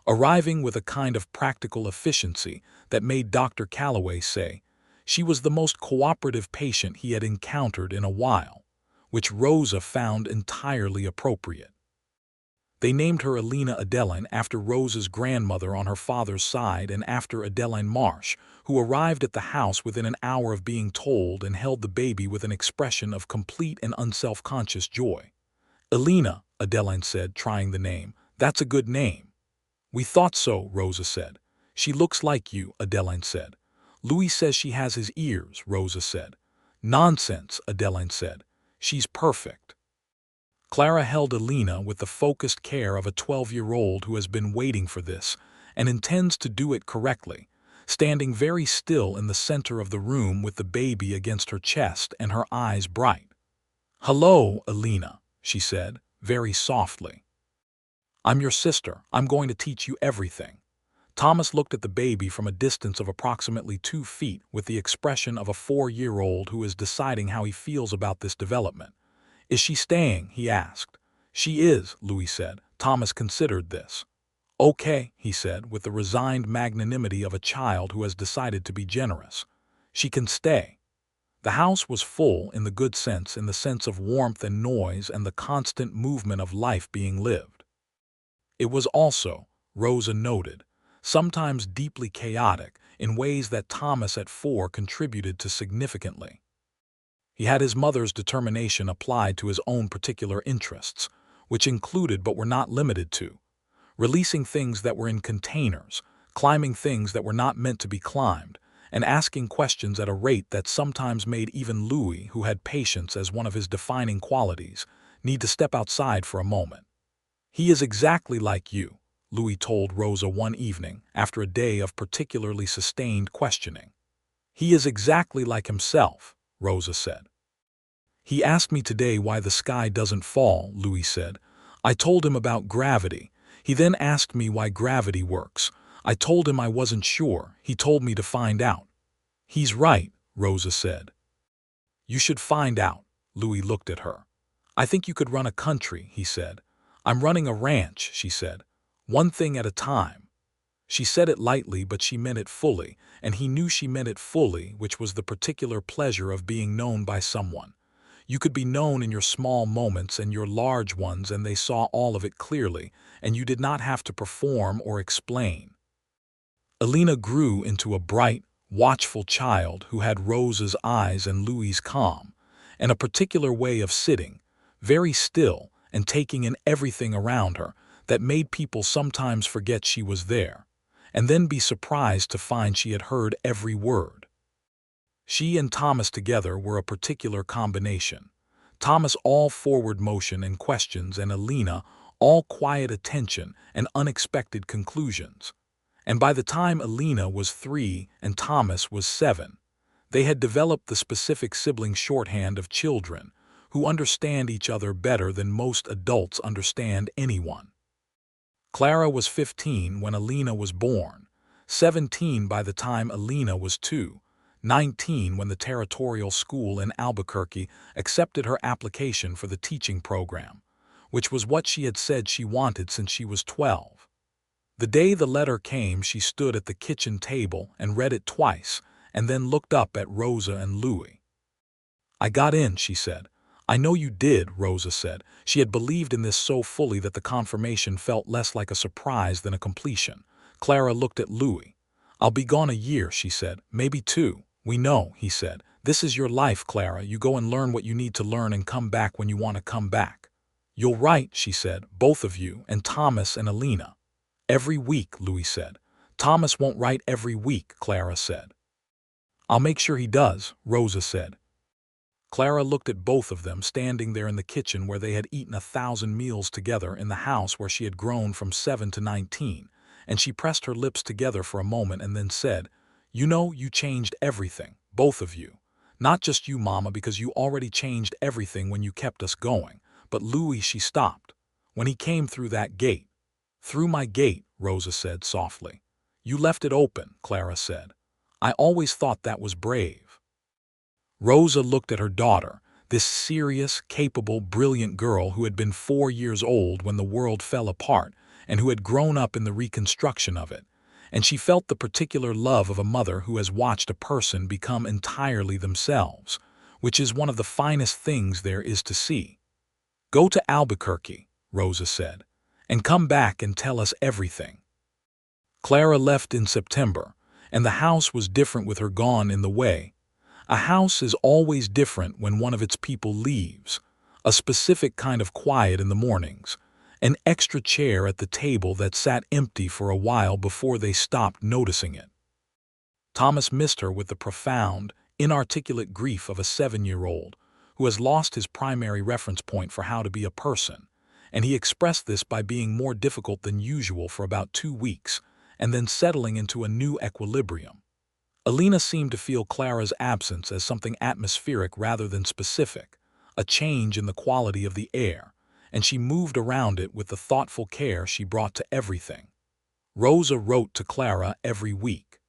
arriving with a kind of practical efficiency that made Dr. Calloway say she was the most cooperative patient he had encountered in a while, which Rosa found entirely appropriate. They named her Elena Adeline after Rosa's grandmother on her father's side and after Adeline Marsh, who arrived at the house within an hour of being told and held the baby with an expression of complete and unself-conscious joy. "Elena," Adeline said, trying the name. "That's a good name." "We thought so," Rosa said. "She looks like you," Adeline said. "Louis says she has his ears," Rosa said. "Nonsense," Adeline said. "She's perfect." Clara held Elena with the focused care of a 12-year-old who has been waiting for this and intends to do it correctly, standing very still in the center of the room with the baby against her chest and her eyes bright. "Hello, Alina," she said, very softly. "I'm your sister. I'm going to teach you everything." Thomas looked at the baby from a distance of approximately 2 feet with the expression of a 4-year-old who is deciding how he feels about this development. "Is she staying?" he asked. "She is," Louis said. Thomas considered this. "Okay," he said, with the resigned magnanimity of a child who has decided to be generous. "She can stay." The house was full in the good sense, in the sense of warmth and noise and the constant movement of life being lived. It was also, Rosa noted, sometimes deeply chaotic in ways that Thomas at 4 contributed to significantly. He had his mother's determination applied to his own particular interests, which included but were not limited to releasing things that were in containers, climbing things that were not meant to be climbed, and asking questions at a rate that sometimes made even Louis, who had patience as one of his defining qualities, need to step outside for a moment. "He is exactly like you," Louis told Rosa one evening after a day of particularly sustained questioning. "He is exactly like himself," Rosa said. "He asked me today why the sky doesn't fall," Louis said. "I told him about gravity. He then asked me why gravity works. I told him I wasn't sure. He told me to find out." "He's right," Rosa said. "You should find out." Louis looked at her. "I think you could run a country," he said. "I'm running a ranch," she said. "One thing at a time." She said it lightly, but she meant it fully, and he knew she meant it fully, which was the particular pleasure of being known by someone. You could be known in your small moments and your large ones, and they saw all of it clearly, and you did not have to perform or explain. Alina grew into a bright, watchful child who had Rosa's eyes and Louis's calm, and a particular way of sitting, very still and taking in everything around her, that made people sometimes forget she was there, and then be surprised to find she had heard every word. She and Thomas together were a particular combination. Thomas all forward motion and questions, and Alina all quiet attention and unexpected conclusions. And by the time Alina was 3 and Thomas was 7, they had developed the specific sibling shorthand of children who understand each other better than most adults understand anyone. Clara was 15 when Alina was born, 17 by the time Alina was 2, 19 when the territorial school in Albuquerque accepted her application for the teaching program, which was what she had said she wanted since she was 12. The day the letter came, she stood at the kitchen table and read it twice, and then looked up at Rosa and Louis. "I got in," she said. "I know you did," Rosa said. She had believed in this so fully that the confirmation felt less like a surprise than a completion. Clara looked at Louis. "I'll be gone a year," she said. "Maybe 2. "We know," he said. "This is your life, Clara. You go and learn what you need to learn and come back when you want to come back." "You'll write," she said, "both of you, and Thomas and Alina." "Every week," Louis said. "Thomas won't write every week," Clara said. "I'll make sure he does," Rosa said. Clara looked at both of them standing there in the kitchen where they had eaten 1,000 meals together in the house where she had grown from 7 to 19, and she pressed her lips together for a moment and then said, "You know, you changed everything, both of you. Not just you, Mama, because you already changed everything when you kept us going. But Louis," she stopped, "when he came through that gate." "Through my gate," Rosa said softly. "You left it open," Clara said. "I always thought that was brave." Rosa looked at her daughter, this serious, capable, brilliant girl who had been 4 years old when the world fell apart and who had grown up in the reconstruction of it, and she felt the particular love of a mother who has watched a person become entirely themselves, which is one of the finest things there is to see. "Go to Albuquerque," Rosa said, "and come back and tell us everything." Clara left in September, and the house was different with her gone in the way. A house is always different when one of its people leaves, a specific kind of quiet in the mornings, an extra chair at the table that sat empty for a while before they stopped noticing it. Thomas missed her with the profound, inarticulate grief of a 7-year-old who has lost his primary reference point for how to be a person, and he expressed this by being more difficult than usual for about 2 weeks, and then settling into a new equilibrium. Alina seemed to feel Clara's absence as something atmospheric rather than specific, a change in the quality of the air, and she moved around it with the thoughtful care she brought to everything. Rosa wrote to Clara every week.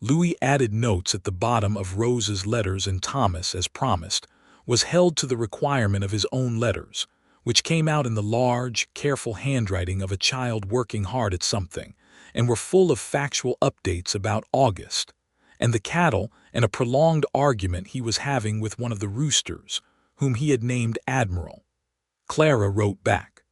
Louis added notes at the bottom of Rosa's letters, and Thomas, as promised, was held to the requirement of his own letters, which came out in the large, careful handwriting of a child working hard at something, and were full of factual updates about August, and the cattle, and a prolonged argument he was having with one of the roosters, whom he had named Admiral. Clara wrote back.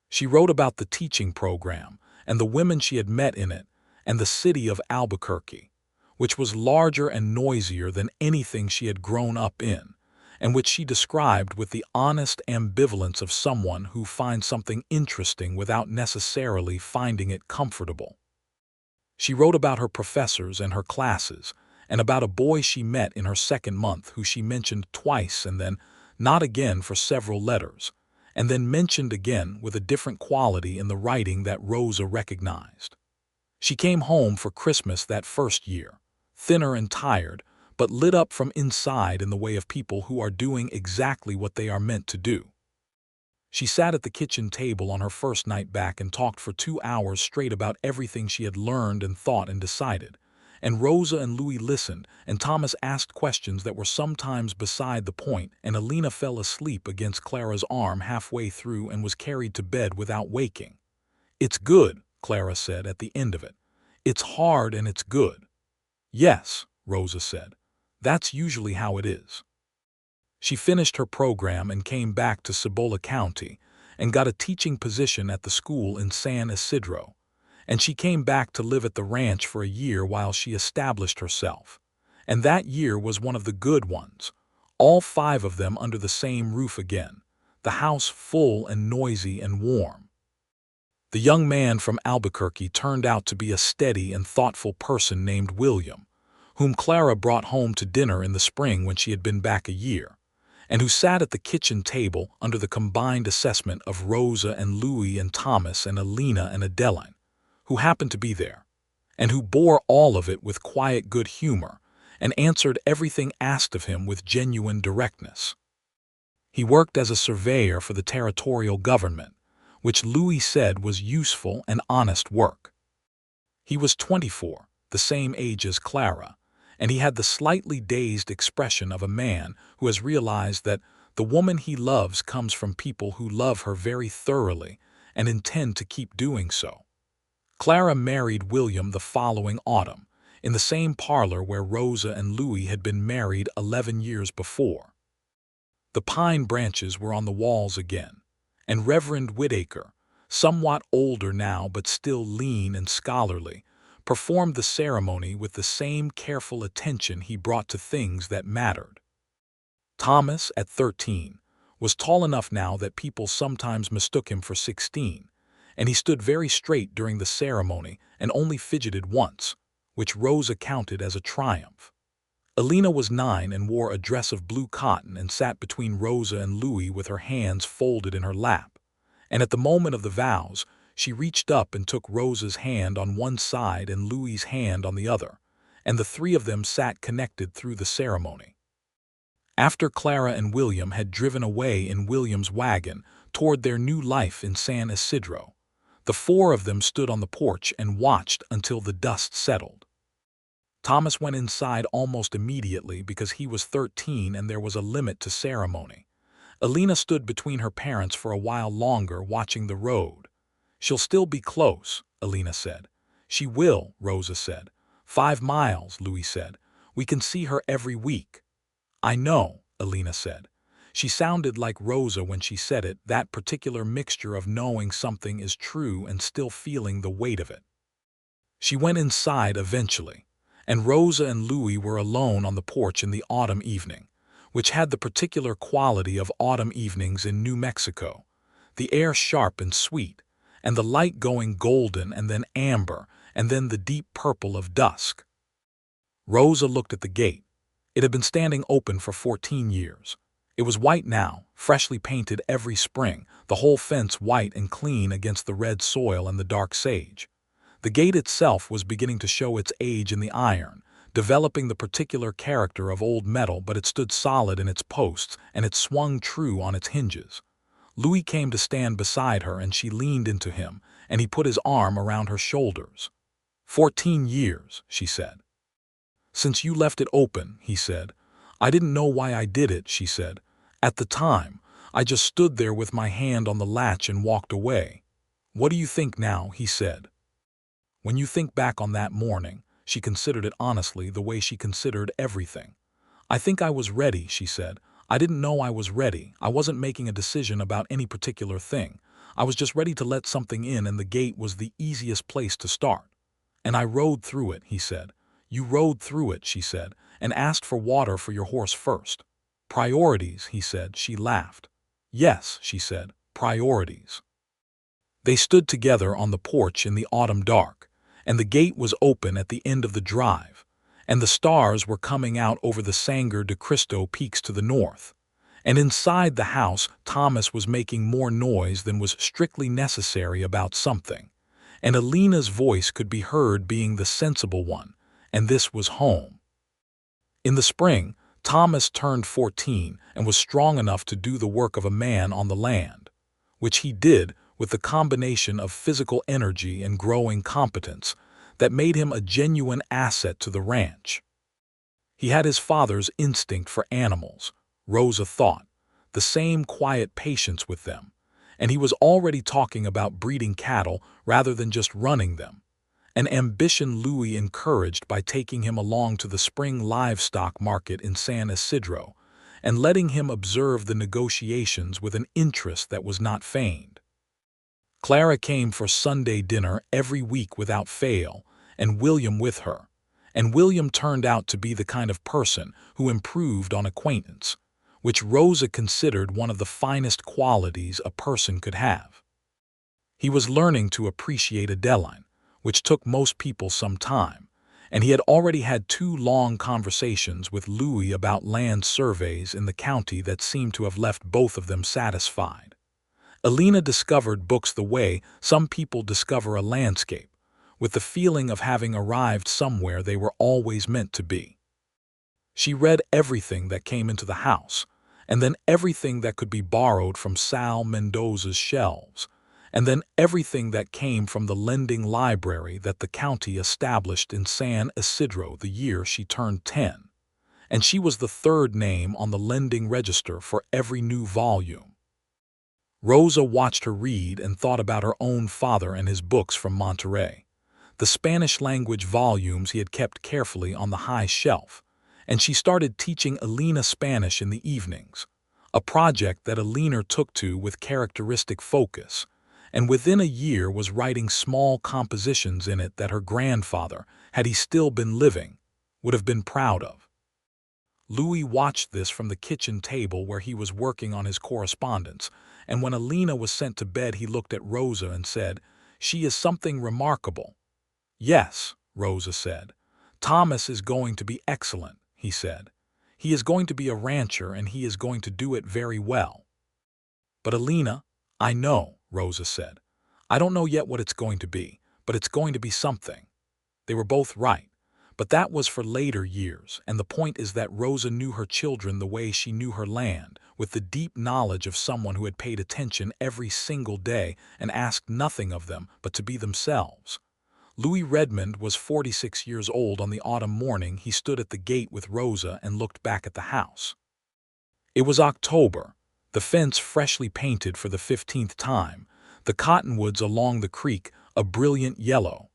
She wrote about the teaching program, and the women she had met in it, and the city of Albuquerque, which was larger and noisier than anything she had grown up in, and which she described with the honest ambivalence of someone who finds something interesting without necessarily finding it comfortable. She wrote about her professors and her classes, and about a boy she met in her second month who she mentioned twice and then not again for several letters, and then mentioned again with a different quality in the writing that Rosa recognized. She came home for Christmas that first year, thinner and tired, but lit up from inside in the way of people who are doing exactly what they are meant to do. She sat at the kitchen table on her first night back and talked for 2 hours straight about everything she had learned and thought and decided, and Rosa and Louis listened, and Thomas asked questions that were sometimes beside the point, and Alina fell asleep against Clara's arm halfway through and was carried to bed without waking. "It's good," Clara said at the end of it. "It's hard and it's good." "Yes," Rosa said. "That's usually how it is." She finished her program and came back to Cibola County and got a teaching position at the school in San Isidro, and she came back to live at the ranch for a year while she established herself. And that year was one of the good ones, all 5 of them under the same roof again, the house full and noisy and warm. The young man from Albuquerque turned out to be a steady and thoughtful person named William, whom Clara brought home to dinner in the spring when she had been back a year, and who sat at the kitchen table under the combined assessment of Rosa and Louis and Thomas and Alina and Adeline, who happened to be there, and who bore all of it with quiet good humor and answered everything asked of him with genuine directness. He worked as a surveyor for the territorial government, which Louis said was useful and honest work. He was 24, the same age as Clara, and he had the slightly dazed expression of a man who has realized that the woman he loves comes from people who love her very thoroughly and intend to keep doing so. Clara married William the following autumn, in the same parlor where Rosa and Louis had been married 11 years before. The pine branches were on the walls again, and Reverend Whitaker, somewhat older now but still lean and scholarly, performed the ceremony with the same careful attention he brought to things that mattered. Thomas, at 13, was tall enough now that people sometimes mistook him for 16, and he stood very straight during the ceremony and only fidgeted once, which Rosa counted as a triumph. Alina was 9 and wore a dress of blue cotton and sat between Rosa and Louis with her hands folded in her lap, and at the moment of the vows, she reached up and took Rosa's hand on one side and Louis's hand on the other, and the 3 of them sat connected through the ceremony. After Clara and William had driven away in William's wagon toward their new life in San Isidro, the 4 of them stood on the porch and watched until the dust settled. Thomas went inside almost immediately because he was 13 and there was a limit to ceremony. Alina stood between her parents for a while longer watching the road. "She'll still be close," Alina said. "She will," Rosa said. 5 miles, Louis said. "We can see her every week." "I know," Alina said. She sounded like Rosa when she said it, that particular mixture of knowing something is true and still feeling the weight of it. She went inside eventually, and Rosa and Louis were alone on the porch in the autumn evening, which had the particular quality of autumn evenings in New Mexico, the air sharp and sweet, and the light going golden and then amber and then the deep purple of dusk. Rosa looked at the gate. It had been standing open for 14 years. It was white now, freshly painted every spring, the whole fence white and clean against the red soil and the dark sage. The gate itself was beginning to show its age in the iron, developing the particular character of old metal, but it stood solid in its posts and it swung true on its hinges. Louis came to stand beside her and she leaned into him, and he put his arm around her shoulders. 14 years, she said. Since you left it open, he said. I didn't know why I did it, she said. At the time, I just stood there with my hand on the latch and walked away. What do you think now, he said. When you think back on that morning, she considered it honestly the way she considered everything. I think I was ready, she said. I didn't know I was ready. I wasn't making a decision about any particular thing. I was just ready to let something in, and the gate was the easiest place to start. And I rode through it, he said. You rode through it, she said, and asked for water for your horse first. Priorities, he said. She laughed. Yes, she said, priorities. They stood together on the porch in the autumn dark, and the gate was open at the end of the drive, and the stars were coming out over the Sangre de Cristo peaks to the north. And inside the house, Thomas was making more noise than was strictly necessary about something, and Alina's voice could be heard being the sensible one, and this was home. In the spring, Thomas turned 14 and was strong enough to do the work of a man on the land, which he did with the combination of physical energy and growing competence that made him a genuine asset to the ranch. He had his father's instinct for animals, Rosa thought, the same quiet patience with them, and he was already talking about breeding cattle rather than just running them, an ambition Louis encouraged by taking him along to the spring livestock market in San Isidro and letting him observe the negotiations with an interest that was not feigned. Clara came for Sunday dinner every week without fail, and William with her, and William turned out to be the kind of person who improved on acquaintance, which Rosa considered one of the finest qualities a person could have. He was learning to appreciate Adeline, which took most people some time, and he had already had 2 long conversations with Louis about land surveys in the county that seemed to have left both of them satisfied. Alina discovered books the way some people discover a landscape, with the feeling of having arrived somewhere they were always meant to be. She read everything that came into the house, and then everything that could be borrowed from Sal Mendoza's shelves, and then everything that came from the lending library that the county established in San Isidro the year she turned 10, and she was the 3rd name on the lending register for every new volume. Rosa watched her read and thought about her own father and his books from Monterey, the Spanish-language volumes he had kept carefully on the high shelf, and she started teaching Alina Spanish in the evenings, a project that Alina took to with characteristic focus, and within a year was writing small compositions in it that her grandfather, had he still been living, would have been proud of. Louis watched this from the kitchen table where he was working on his correspondence, and when Alina was sent to bed he looked at Rosa and said, "She is something remarkable." "Yes," Rosa said. "Thomas is going to be excellent," he said. "He is going to be a rancher and he is going to do it very well." "But Alina, I know," Rosa said. "I don't know yet what it's going to be, but it's going to be something." They were both right, but that was for later years, and the point is that Rosa knew her children the way she knew her land, with the deep knowledge of someone who had paid attention every single day and asked nothing of them but to be themselves. Louis Redmond was 46 years old on the autumn morning he stood at the gate with Rosa and looked back at the house. It was October, the fence freshly painted for the 15th time, the cottonwoods along the creek a brilliant yellow.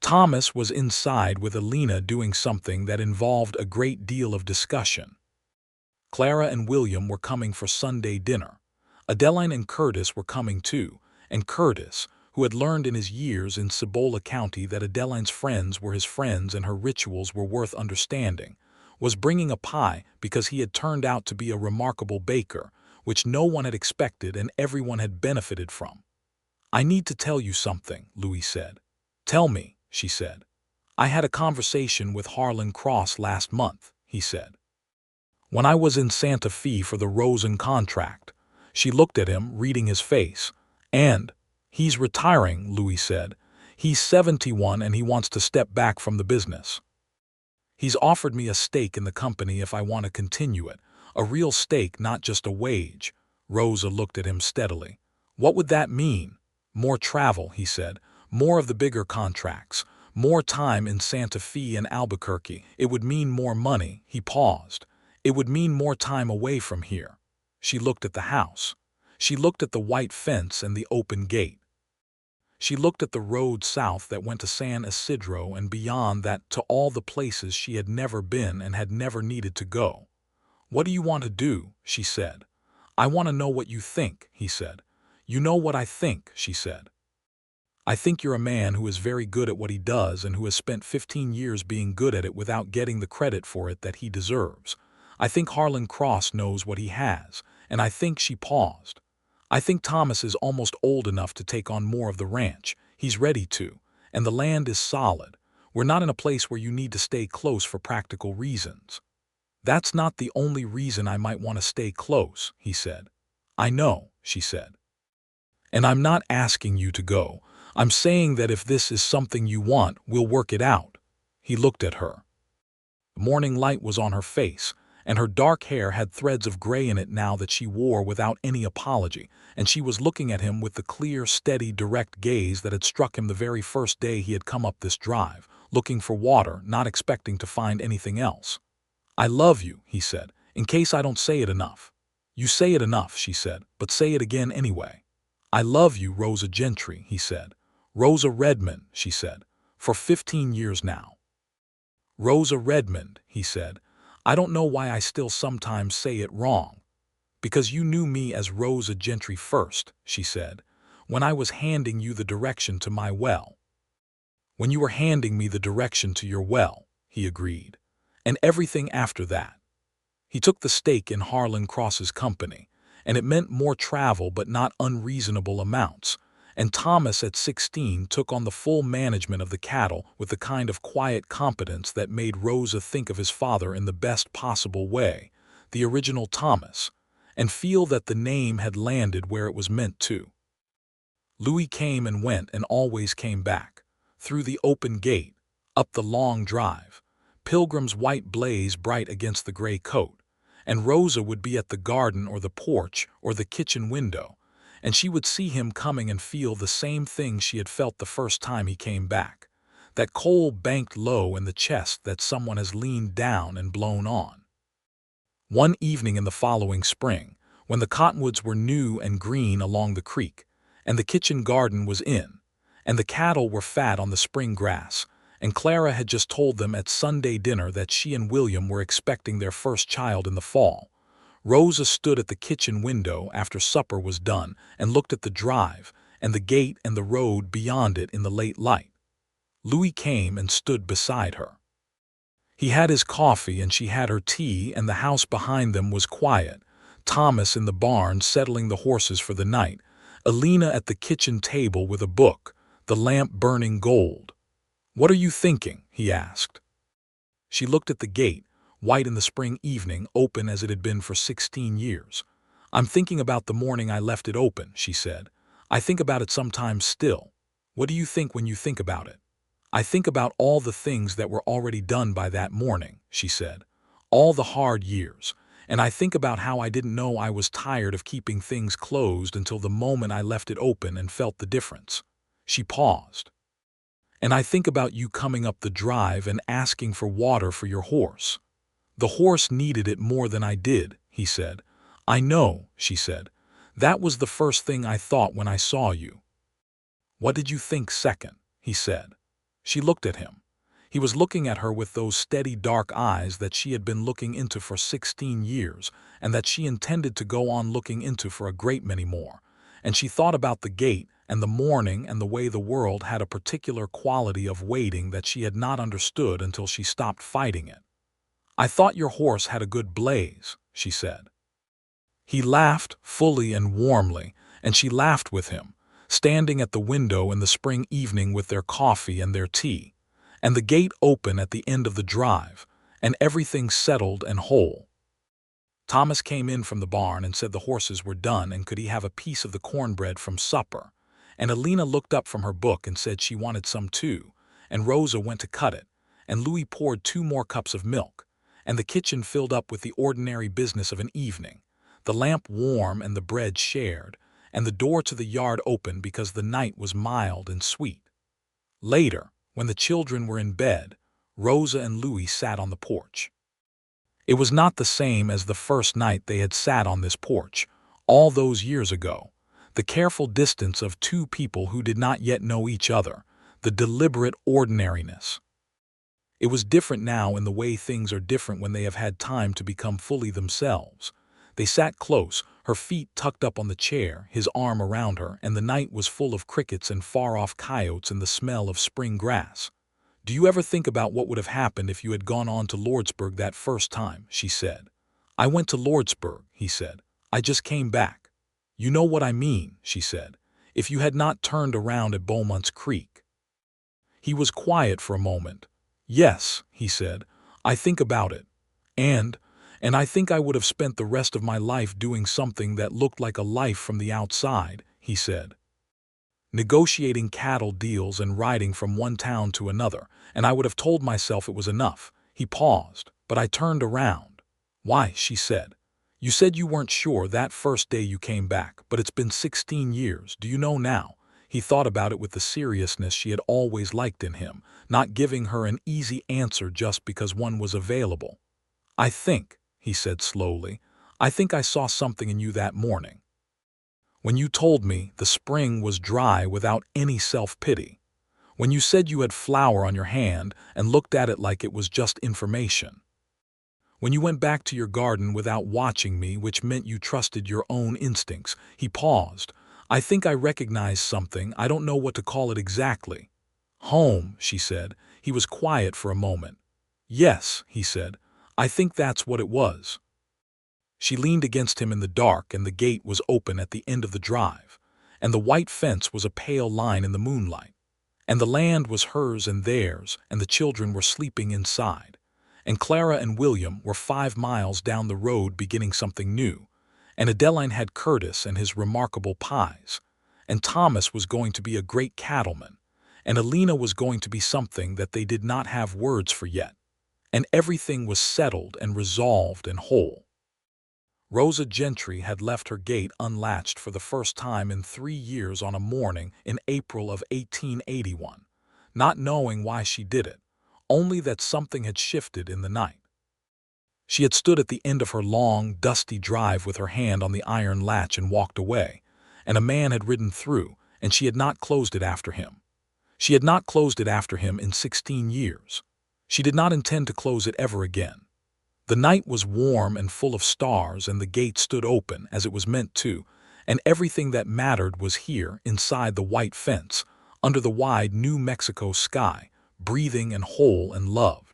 Thomas was inside with Alina doing something that involved a great deal of discussion. Clara and William were coming for Sunday dinner. Adeline and Curtis were coming too, and Curtis, who had learned in his years in Cibola County that Adeline's friends were his friends and her rituals were worth understanding, was bringing a pie because he had turned out to be a remarkable baker, which no one had expected and everyone had benefited from. "I need to tell you something," Louis said. "Tell me," she said. "I had a conversation with Harlan Cross last month," he said. "When I was in Santa Fe for the Rosen contract." She looked at him, reading his face. "And he's retiring," Louis said. He's 71 and he wants to step back from the business. He's offered me a stake in the company if I want to continue it. A real stake, not just a wage. Rosa looked at him steadily. What would that mean? More travel, he said. More of the bigger contracts. More time in Santa Fe and Albuquerque. It would mean more money. He paused. It would mean more time away from here. She looked at the house. She looked at the white fence and the open gate. She looked at the road south that went to San Isidro and beyond that to all the places she had never been and had never needed to go. What do you want to do? She said. I want to know what you think, he said. You know what I think, she said. I think you're a man who is very good at what he does and who has spent 15 years being good at it without getting the credit for it that he deserves. I think Harlan Cross knows what he has, and I think she paused. I think Thomas is almost old enough to take on more of the ranch. He's ready to, and the land is solid. We're not in a place where you need to stay close for practical reasons. That's not the only reason I might want to stay close, he said. I know, she said. And I'm not asking you to go. I'm saying that if this is something you want, we'll work it out. He looked at her. The morning light was on her face, and her dark hair had threads of gray in it now that she wore without any apology, and she was looking at him with the clear, steady, direct gaze that had struck him the very first day he had come up this drive, looking for water, not expecting to find anything else. I love you, he said, in case I don't say it enough. You say it enough, she said, but say it again anyway. I love you, Rosa Gentry, he said. Rosa Redmond, she said, for 15 years now. Rosa Redmond, he said. I don't know why I still sometimes say it wrong. Because you knew me as Rosa Gentry first, she said, when I was handing you the direction to my well. When you were handing me the direction to your well, he agreed. And everything after that. He took the stake in Harlan Cross's company, and it meant more travel but not unreasonable amounts. And Thomas at 16 took on the full management of the cattle with the kind of quiet competence that made Rosa think of his father in the best possible way, the original Thomas, and feel that the name had landed where it was meant to. Louis came and went and always came back, through the open gate, up the long drive, Pilgrim's white blaze bright against the gray coat, and Rosa would be at the garden or the porch or the kitchen window, and she would see him coming and feel the same thing she had felt the first time he came back, that coal banked low in the chest that someone has leaned down and blown on. One evening in the following spring, when the cottonwoods were new and green along the creek, and the kitchen garden was in, and the cattle were fat on the spring grass, and Clara had just told them at Sunday dinner that she and William were expecting their first child in the fall, Rosa stood at the kitchen window after supper was done and looked at the drive and the gate and the road beyond it in the late light. Louis came and stood beside her. He had his coffee and she had her tea, and the house behind them was quiet, Thomas in the barn settling the horses for the night, Alina at the kitchen table with a book, the lamp burning gold. "What are you thinking?" he asked. She looked at the gate, white in the spring evening, open as it had been for 16 years. "I'm thinking about the morning I left it open," she said. "I think about it sometimes still. What do you think when you think about it?" "I think about all the things that were already done by that morning," she said. "All the hard years. And I think about how I didn't know I was tired of keeping things closed until the moment I left it open and felt the difference." She paused. "And I think about you coming up the drive and asking for water for your horse. The horse needed it more than I did," he said. "I know," she said. "That was the first thing I thought when I saw you." "What did you think second?" he said. She looked at him. He was looking at her with those steady dark eyes that she had been looking into for 16 years and that she intended to go on looking into for a great many more. And she thought about the gate and the morning and the way the world had a particular quality of waiting that she had not understood until she stopped fighting it. "I thought your horse had a good blaze," she said. He laughed fully and warmly, and she laughed with him, standing at the window in the spring evening with their coffee and their tea, and the gate open at the end of the drive, and everything settled and whole. Thomas came in from the barn and said the horses were done and could he have a piece of the cornbread from supper, And Alina looked up from her book and said she wanted some too, and Rosa went to cut it, and Louis poured 2 more cups of milk, and the kitchen filled up with the ordinary business of an evening, the lamp warm and the bread shared, and the door to the yard open because the night was mild and sweet. Later, when the children were in bed, Rosa and Louis sat on the porch. It was not the same as the first night they had sat on this porch, all those years ago. The careful distance of 2 people who did not yet know each other, the deliberate ordinariness. It was different now in the way things are different when they have had time to become fully themselves. They sat close, her feet tucked up on the chair, his arm around her, and the night was full of crickets and far-off coyotes and the smell of spring grass. "Do you ever think about what would have happened if you had gone on to Lordsburg that first time?" she said. "I went to Lordsburg," he said. "I just came back." "You know what I mean," she said. "If you had not turned around at Beaumont's Creek." He was quiet for a moment. "Yes," he said, "I think about it. And I think I would have spent the rest of my life doing something that looked like a life from the outside," he said. "Negotiating cattle deals and riding from one town to another, and I would have told myself it was enough." He paused, "But I turned around." "Why?" she said. "You said you weren't sure that first day you came back, but it's been 16 years. Do you know now?" He thought about it with the seriousness she had always liked in him, not giving her an easy answer just because one was available. "I think," he said slowly, "I think I saw something in you that morning. When you told me the spring was dry without any self-pity. When you said you had flour on your hand and looked at it like it was just information. When you went back to your garden without watching me, which meant you trusted your own instincts." He paused. "I think I recognized something. I don't know what to call it exactly." "Home," she said. He was quiet for a moment. "Yes," he said. "I think that's what it was." She leaned against him in the dark, and the gate was open at the end of the drive, and the white fence was a pale line in the moonlight, and the land was hers and theirs, and the children were sleeping inside, and Clara and William were 5 miles down the road beginning something new, and Adeline had Curtis and his remarkable pies, and Thomas was going to be a great cattleman, and Alina was going to be something that they did not have words for yet, and everything was settled and resolved and whole. Rosa Gentry had left her gate unlatched for the first time in 3 years on a morning in April of 1881, not knowing why she did it, only that something had shifted in the night. She had stood at the end of her long, dusty drive with her hand on the iron latch and walked away, and a man had ridden through, and she had not closed it after him. She had not closed it after him in 16 years. She did not intend to close it ever again. The night was warm and full of stars, and the gate stood open as it was meant to, and everything that mattered was here inside the white fence, under the wide New Mexico sky, breathing and whole and love.